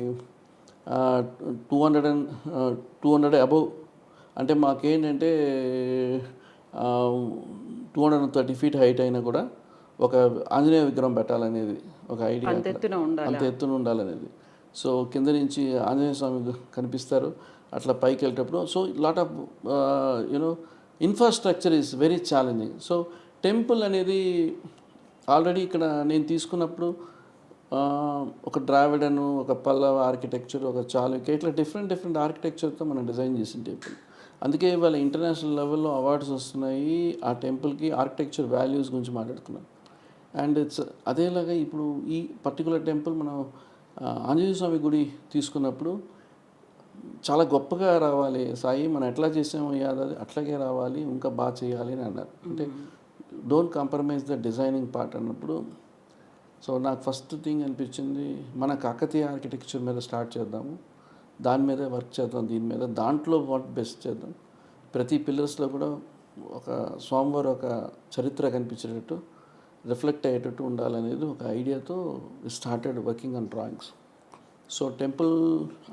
200 అబవ్ అంటే మాకేంటంటే 230 feet హైట్ అయినా కూడా ఒక ఆంజనేయ విగ్రహం పెట్టాలనేది ఒక ఐడియా, అంత ఎత్తున ఉండాలనేది. సో కింద నుంచి ఆంజనేయ స్వామి కనిపిస్తారు అట్లా పైకి వెళ్ళేటప్పుడు. So lot of infrastructure is very challenging. So temple అనేది ఆల్రెడీ ఇక్కడ నేను తీసుకున్నప్పుడు ఒక ద్రావిడను, ఒక పల్లవ ఆర్కిటెక్చర్, ఒక చాళుక్య, ఇట్లా డిఫరెంట్ ఆర్కిటెక్చర్తో మనం డిజైన్ చేసిన టెంపుల్. అందుకే ఇవాళ ఇంటర్నేషనల్ లెవెల్లో అవార్డ్స్ వస్తున్నాయి. ఆ టెంపుల్కి ఆర్కిటెక్చర్ వాల్యూస్ గురించి మాట్లాడుతున్నాం. అండ్ అదేలాగా ఇప్పుడు ఈ పర్టికులర్ టెంపుల్ మనం ఆంజనేయ స్వామి గుడి తీసుకున్నప్పుడు చాలా గొప్పగా రావాలి సాయి, మనం ఎట్లా చేసామో యాదాది అట్లాగే రావాలి, ఇంకా బాగా చేయాలి అని అన్నారు. అంటే don't compromise the designing part అన్నప్పుడు సో నాకు ఫస్ట్ థింగ్ అనిపించింది మన కాకతీయ ఆర్కిటెక్చర్ మీద స్టార్ట్ చేద్దాము, దాని మీదే వర్క్ చేద్దాం, దీని మీద దాంట్లో వాట్ బెస్ట్ చేద్దాం, ప్రతి పిల్లర్స్లో కూడా ఒక స్వామివారు ఒక చరిత్ర కనిపించేటట్టు రిఫ్లెక్ట్ అయ్యేటట్టు ఉండాలనేది ఒక ఐడియాతో started working on drawings. So temple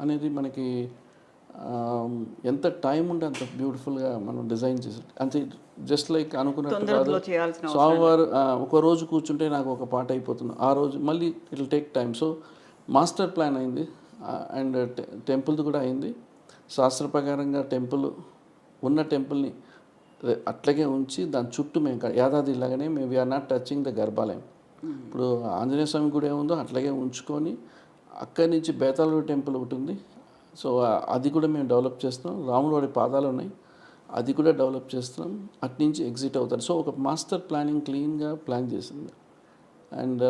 అనేది మనకి ఎంత టైం ఉంటే అంత బ్యూటిఫుల్గా మనం డిజైన్ చేసి అంతే, జస్ట్ లైక్ అనుకున్నట్టు కాదు. తొందరలో చేయాల్సిన స్వామివారు ఒక రోజు కూర్చుంటే నాకు ఒక పాట అయిపోతుంది, ఆ రోజు మళ్ళీ it will take time. So master plan అయింది అండ్ టెంపుల్ది కూడా అయింది. శాస్త్ర ప్రకారంగా టెంపుల్ ఉన్న టెంపుల్ని అట్లాగే ఉంచి దాని చుట్టూ మేము యాదాద్రి లాగానే మేము వీఆర్ నాట్ టచింగ్ ద గర్భాలయం. ఇప్పుడు ఆంజనేయ స్వామి గుడి ఏముందో అట్లాగే ఉంచుకొని అక్కడి నుంచి బేతాళూరు టెంపుల్ ఒకటి ఉంది, సో అది కూడా మేము డెవలప్ చేస్తున్నాం. రాములవారి పాదాలు ఉన్నాయి, అది కూడా డెవలప్ చేస్తున్నాం. అటు నుంచి ఎగ్జిట్ అవుతారు. సో ఒక మాస్టర్ ప్లానింగ్ క్లీన్గా ప్లాన్ చేసింది. అండ్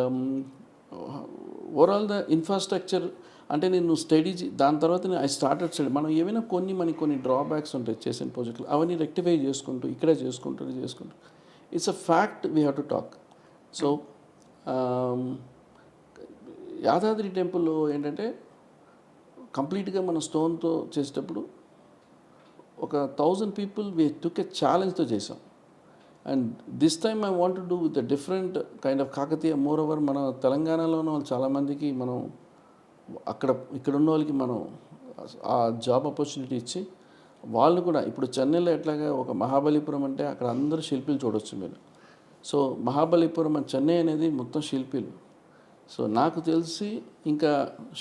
ఓవరాల్ ద ఇన్ఫ్రాస్ట్రక్చర్ అంటే నేను స్టడీ దాని తర్వాత ఐ స్టార్టెడ్ స్టడీ. మనం ఏమైనా కొన్ని డ్రాబ్యాక్స్ ఉంటాయి చేసిన ప్రాజెక్టులు, అవన్నీ రెక్టిఫై చేసుకుంటూ ఇక్కడే చేసుకుంటూ it's a fact we have to talk. So Yadadri టెంపుల్లో ఏంటంటే కంప్లీట్గా మన స్టోన్తో చేసేటప్పుడు ఒక 1000 పీపుల్ వీ టుక్ ఎ ఛాలెంజ్తో చేసాం. And this time I want to do with the different kind of Kakatiya. More over మన తెలంగాణలో ఉన్న వాళ్ళు చాలామందికి మనం ఇక్కడ ఉన్న వాళ్ళకి మనం ఆ జాబ్ ఆపర్చునిటీ ఇచ్చి వాళ్ళు కూడా ఇప్పుడు చెన్నైలో ఎట్లాగా ఒక మహాబలిపురం అంటే అక్కడ అందరూ శిల్పీలు చూడవచ్చు మీరు. సో మహాబలిపురం చెన్నై అనేది మొత్తం శిల్పీలు. సో నాకు తెలిసి ఇంకా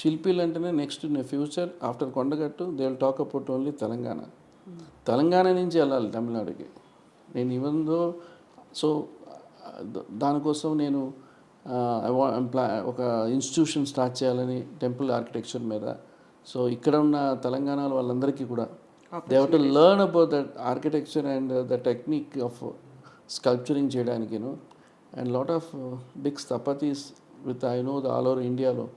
శిల్పీలు అంటేనే next in future after Kondagattu they will talk about only Telangana నుంచి వెళ్ళాలి తమిళనాడుకి. నేను ఇవందో సో దానికోసం నేను ఒక ఇన్స్టిట్యూషన్ స్టార్ట్ చేయాలని టెంపుల్ ఆర్కిటెక్చర్ మీద. సో ఇక్కడ ఉన్న తెలంగాణ వాళ్ళందరికీ కూడా they have to learn about that architecture and the technique of sculpturing చేయడానికి. And lot of big sthapatis with I know the all over ఇండియాలో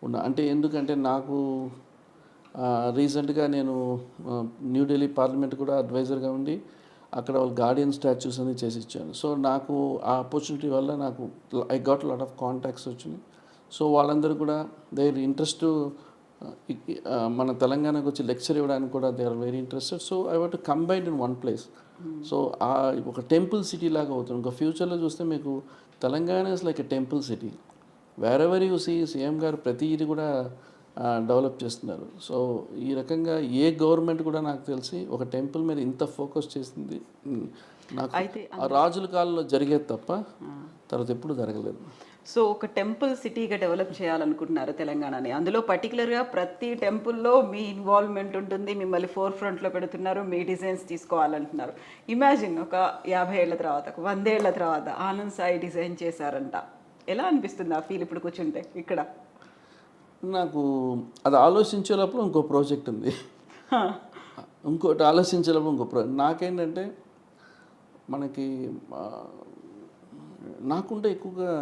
ఉన్న. అంటే ఎందుకంటే నాకు రీసెంట్గా నేను న్యూఢిల్లీ పార్లమెంట్ కూడా అడ్వైజర్గా ఉండి అక్కడ వాళ్ళు గార్డియన్ స్టాచ్యూస్ అని చేసి ఇచ్చాను. సో నాకు ఆ ఆపర్చునిటీ వల్ల నాకు I got lot of contacts వచ్చినాయి. సో వాళ్ళందరూ కూడా దేర్ ఇంట్రెస్ట్ మన తెలంగాణకు వచ్చి లెక్చర్ ఇవ్వడానికి కూడా they are very interested. So I want to combine in one place. So ఒక టెంపుల్ సిటీ లాగా అవుతుంది. ఇంకా ఫ్యూచర్లో చూస్తే మీకు Telangana is like a temple city. Wherever you see CM గారు ప్రతి ఇది కూడా డెవలప్ చేస్తున్నారు. సో ఈ రకంగా ఏ గవర్నమెంట్ కూడా నాకు తెలిసి ఒక టెంపుల్ మీద ఇంత ఫోకస్ చేసింది నాకు ఆ రాజుల కాలంలో జరిగేది తప్ప తర్వాత ఎప్పుడు జరగలేదు. సో ఒక టెంపుల్ సిటీగా డెవలప్ చేయాలనుకుంటున్నారు తెలంగాణని. అందులో పర్టికులర్గా ప్రతి టెంపుల్లో మీ ఇన్వాల్వ్మెంట్ ఉంటుంది, మిమ్మల్ని ఫోర్ ఫ్రంట్లో పెడుతున్నారు, మీ డిజైన్స్ తీసుకోవాలంటున్నారు. ఇమాజిన్ ఒక 50 ఏళ్ల తర్వాత, ఒక 100 ఏళ్ల తర్వాత ఆనంద్ సాయి డిజైన్ చేశారంట. ఎలా అనిపిస్తుంది ఆ ఫీల్ ఇప్పుడు కూర్చుంటే ఇక్కడ? నాకు అది ఆలోచించేటప్పుడు ఇంకో ప్రాజెక్ట్ ఉంది, ఇంకోటి ఆలోచించేటప్పుడు ఇంకో నాకేంటంటే మనకి నాకుంటే ఎక్కువగా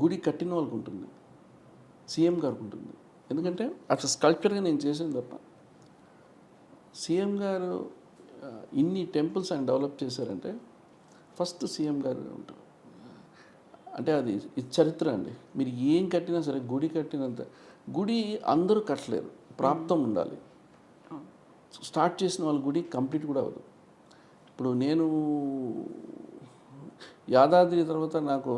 గుడి కట్టిన వాళ్ళకు ఉంటుంది, సీఎం గారికి ఉంటుంది. ఎందుకంటే అట్లా స్కల్ప్చర్గా నేను చేసాను తప్ప సీఎం గారు ఇన్ని టెంపుల్స్ ఆయన డెవలప్ చేశారంటే ఫస్ట్ సీఎం గారు ఉంటారు. అంటే అది చరిత్ర అండి. మీరు ఏం కట్టినా సరే, గుడి కట్టినంత గుడి అందరూ కట్టలేరు, ప్రాప్తం ఉండాలి. స్టార్ట్ చేసిన వాళ్ళ గుడి కంప్లీట్ కూడా అవ్వదు. ఇప్పుడు నేను యాదాద్రి తర్వాత నాకు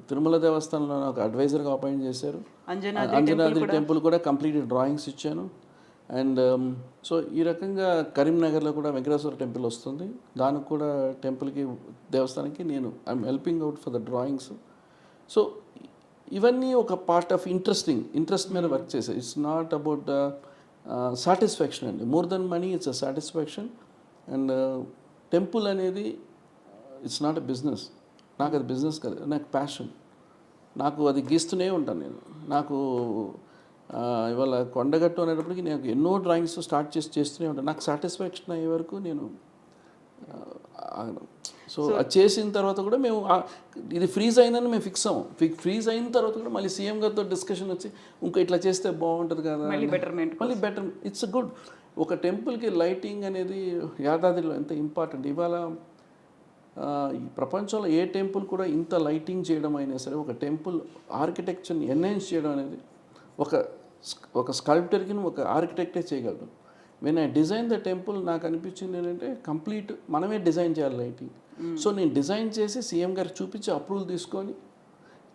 తిరుమల దేవస్థానంలో నాకు అడ్వైజర్గా అపాయింట్ చేశారు. అంజనాద్రి టెంపుల్ కూడా కంప్లీట్ డ్రాయింగ్స్ ఇచ్చాను. అండ్ సో ఈ రకంగా కరీంనగర్లో కూడా వెంకటేశ్వర టెంపుల్ వస్తుంది, దానికి కూడా టెంపుల్కి దేవస్థానానికి నేను I'm helping out for the drawings. So ఇవన్నీ ఒక పార్ట్ ఆఫ్ ఇంట్రెస్ట్ మీద వర్క్ చేశారు. ఇట్స్ నాట్ అబౌట్ సాటిస్ఫాక్షన్ అండి, more than money it's a satisfaction. And temple అనేది ఇట్స్ నాట్ ఎ బిజినెస్. నాకు అది బిజినెస్ కాదు, నాకు ప్యాషన్. నాకు అది గీస్తూనే ఉంటాను నేను. నాకు ఇవాళ కొండగట్టు అనేటప్పటికి నేను ఎన్నో డ్రాయింగ్స్ స్టార్ట్ చేస్తూనే ఉంటాను. నాకు సాటిస్ఫాక్షన్ అయ్యే వరకు నేను సో అది చేసిన తర్వాత కూడా మేము ఇది ఫ్రీజ్ అయిందని మేము ఫిక్స్ అవ్వం. ఫ్రీజ్ అయిన తర్వాత కూడా మళ్ళీ సీఎం గారితో డిస్కషన్ వచ్చి ఇంకా ఇట్లా చేస్తే బాగుంటుంది కదా, మళ్ళీ బెటర్. It's good. ఒక టెంపుల్కి లైటింగ్ అనేది యాదాద్రిలో ఎంత ఇంపార్టెంట్. ఇవాళ ఈ ప్రపంచంలో ఏ టెంపుల్ కూడా ఇంత లైటింగ్ చేయడం అయినా సరే, ఒక టెంపుల్ ఆర్కిటెక్చర్ని ఎన్హాన్స్ చేయడం అనేది ఒక స్కల్ప్టర్కి ఒక ఆర్కిటెక్టే చేయగలడు. When I design the temple నాకు అనిపించింది ఏంటంటే కంప్లీట్ మనమే డిజైన్ చేయాలి లైటింగ్. సో నేను డిజైన్ చేసి సీఎం గారికి చూపించి అప్రూవల్ తీసుకొని,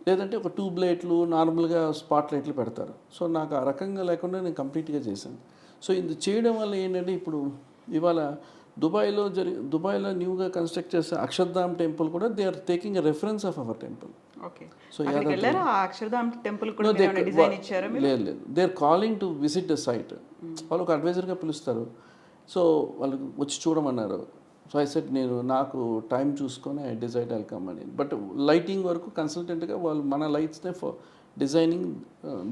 లేదంటే ఒక ట్యూబ్ లైట్లు నార్మల్గా స్పాట్ లైట్లు పెడతారు. సో నాకు ఆ రకంగా లేకుండా నేను కంప్లీట్గా చేశాను. సో ఇది చేయడం వల్ల ఏంటంటే ఇప్పుడు ఇవాళ దుబాయ్లో న్యూగా కన్స్ట్రక్ట్ చేసే అక్షర్ధామ్ టెంపుల్ కూడా they are taking a reference of our temple. Okay, so అక్కడికి వెళ్ళారా? ఆ అక్షర్ధామ్ టెంపుల్ కూడా ఏమైనా డిజైన్ ఇచ్చారా మీరు? లేదు, they are calling to visit the site. వాళ్ళు ఒక అడ్వైజర్గా పిలుస్తారు. సో వాళ్ళు వచ్చి చూడమన్నారు. సో ఐ సెట్ నాకు టైం చూసుకొని ఐ డిసైడ్ ఐ కమ్ అని. బట్ లైటింగ్ వరకు కన్సల్టెంట్గా వాళ్ళు మన లైట్స్నే for designing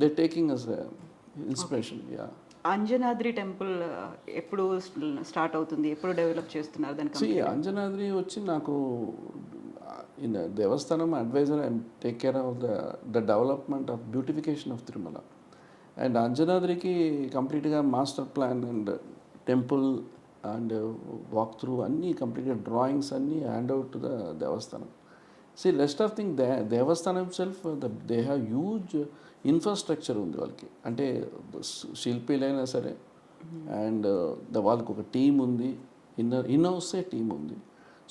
they taking us inspiration. Yeah. Anjanadri temple ఎప్పుడు స్టార్ట్ అవుతుంది, ఎప్పుడు డెవలప్ చేస్తున్నారు దానికి? అంజనాద్రి వచ్చి నాకు in Devasthanam advisor I take care of the development of beautification of Tirumala. And అంజనాద్రికి కంప్లీట్గా master plan and temple and walk through అన్నీ కంప్లీట్గా డ్రాయింగ్స్ అన్నీ hand out to the Devasthanam. Rest of thing Devasthanam self they have huge infrastructure ఉంది వాళ్ళకి. అంటే శిల్పీలైనా సరే అండ్ వాళ్ళకి ఒక టీం ఉంది, ఇన్ హౌసే టీం ఉంది.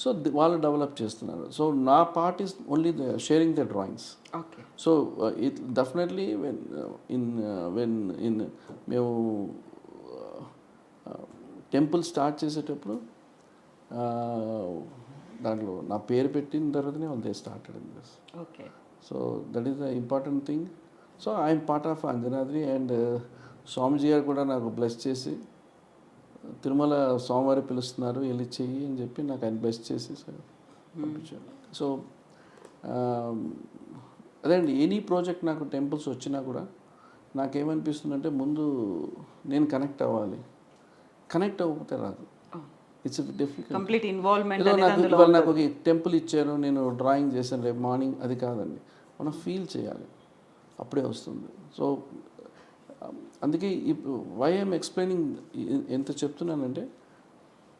సో వాళ్ళు డెవలప్ చేస్తున్నారు. సో నా part is only the sharing the drawings. Okay. So it definitely when మేము టెంపుల్ స్టార్ట్ చేసేటప్పుడు దాంట్లో నా పేరు పెట్టిన తర్వాతనే వాళ్ళు started in this. Okay. So that is the important thing. So I'm part of Anjanadri. And Swamiji గారు కూడా నాకు బ్లెస్ చేసి తిరుమల స్వామివారి పిలుస్తున్నారు వెళ్ళి చెయ్యి అని చెప్పి నాకు ఆయన బ్లెస్ చేసి పంపించారు. సో అదే అండి, ఎనీ ప్రాజెక్ట్ నాకు టెంపుల్స్ వచ్చినా కూడా నాకేమనిపిస్తుందంటే ముందు నేను కనెక్ట్ అవ్వాలి. కనెక్ట్ అవ్వకపోతే రాదు. It's difficult. Complete involvement. నాకు ఒక టెంపుల్ ఇచ్చారు, నేను డ్రాయింగ్ చేశాను రేపు మార్నింగ్, అది కాదండి. మనం ఫీల్ చేయాలి, అప్పుడే వస్తుంది. సో అందుకే ఇప్పుడు వై ఐఎమ్ ఎక్స్ప్లెయినింగ్ ఎంత చెప్తున్నానంటే,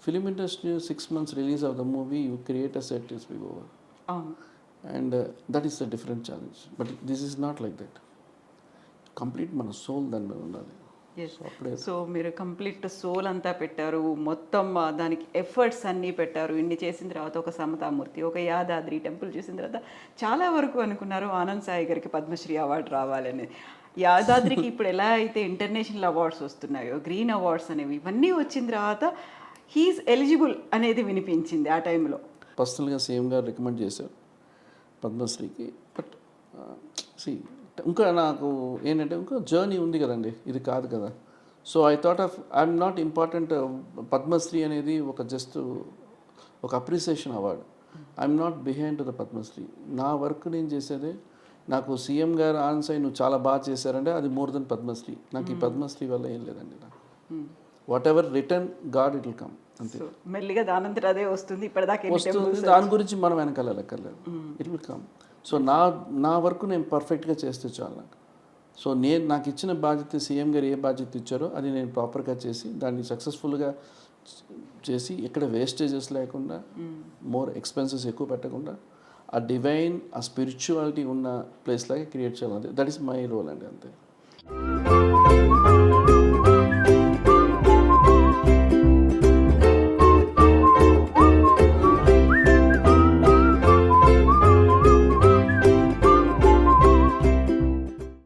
film industry 6 months release of the movie, you create a set is big over. And that is the different challenge. But this is not like that. Complete మన సోల్ దాని మీద ఉండాలి. సో మీరు కంప్లీట్ సోల్ అంతా పెట్టారు, మొత్తం దానికి ఎఫర్ట్స్ అన్నీ పెట్టారు. ఇన్ని చేసిన తర్వాత ఒక సమతామూర్తి, ఒక యాదాద్రి టెంపుల్ చూసిన తర్వాత చాలా వరకు అనుకున్నారు ఆనంద్ సాయి గారికి పద్మశ్రీ అవార్డు రావాలని. యాదాద్రికి ఇప్పుడు ఎలా అయితే ఇంటర్నేషనల్ అవార్డ్స్ వస్తున్నాయో, గ్రీన్ అవార్డ్స్ అనేవి, ఇవన్నీ వచ్చిన తర్వాత హీఈస్ ఎలిజిబుల్ అనేది వినిపించింది ఆ టైంలో. పర్సనల్గా సీఎం గారు రికమెండ్ చేశారు పద్మశ్రీకి. బట్ ఇంకా నాకు ఏంటంటే ఇంకా జర్నీ ఉంది కదండి, ఇది కాదు కదా. So I thought of I'm not important. Padmashri అనేది ఒక జస్ట్ ఒక appreciation award. I'm not behind to the Padmashri. నా వర్క్ నేను చేసేదే, నాకు సీఎం గారు ఆనంద్ సాయి నువ్వు చాలా బాగా చేశారంటే అది మోర్ దెన్ పద్మశ్రీ. నాకు ఈ పద్మశ్రీ వల్ల ఏం లేదండి. నాకు what ever return God it will come. అంతే, మెల్లిగా దానంతట అదే వస్తుంది. ఇప్పటిదాకా వస్తుంది, దాని గురించి మనం వెనకాలక్కర్లేదు. It will come. సో నా వర్క్ నేను పర్ఫెక్ట్గా చేస్తే చాలు నాకు. సో నాకు ఇచ్చిన బాధ్యత, సీఎం గారు ఏ బాధ్యత ఇచ్చారో అది నేను ప్రాపర్గా చేసి దాన్ని సక్సెస్ఫుల్గా చేసి, ఎక్కడ వేస్టేజెస్ లేకుండా, మోర్ ఎక్స్పెన్సెస్ ఎక్కువ పెట్టకుండా, ఆ డివైన్, ఆ స్పిరిచువాలిటీ ఉన్న ప్లేస్ లాగా క్రియేట్ చేయాలి. దట్ ఈస్ మై రోల్ అండి, అంతే.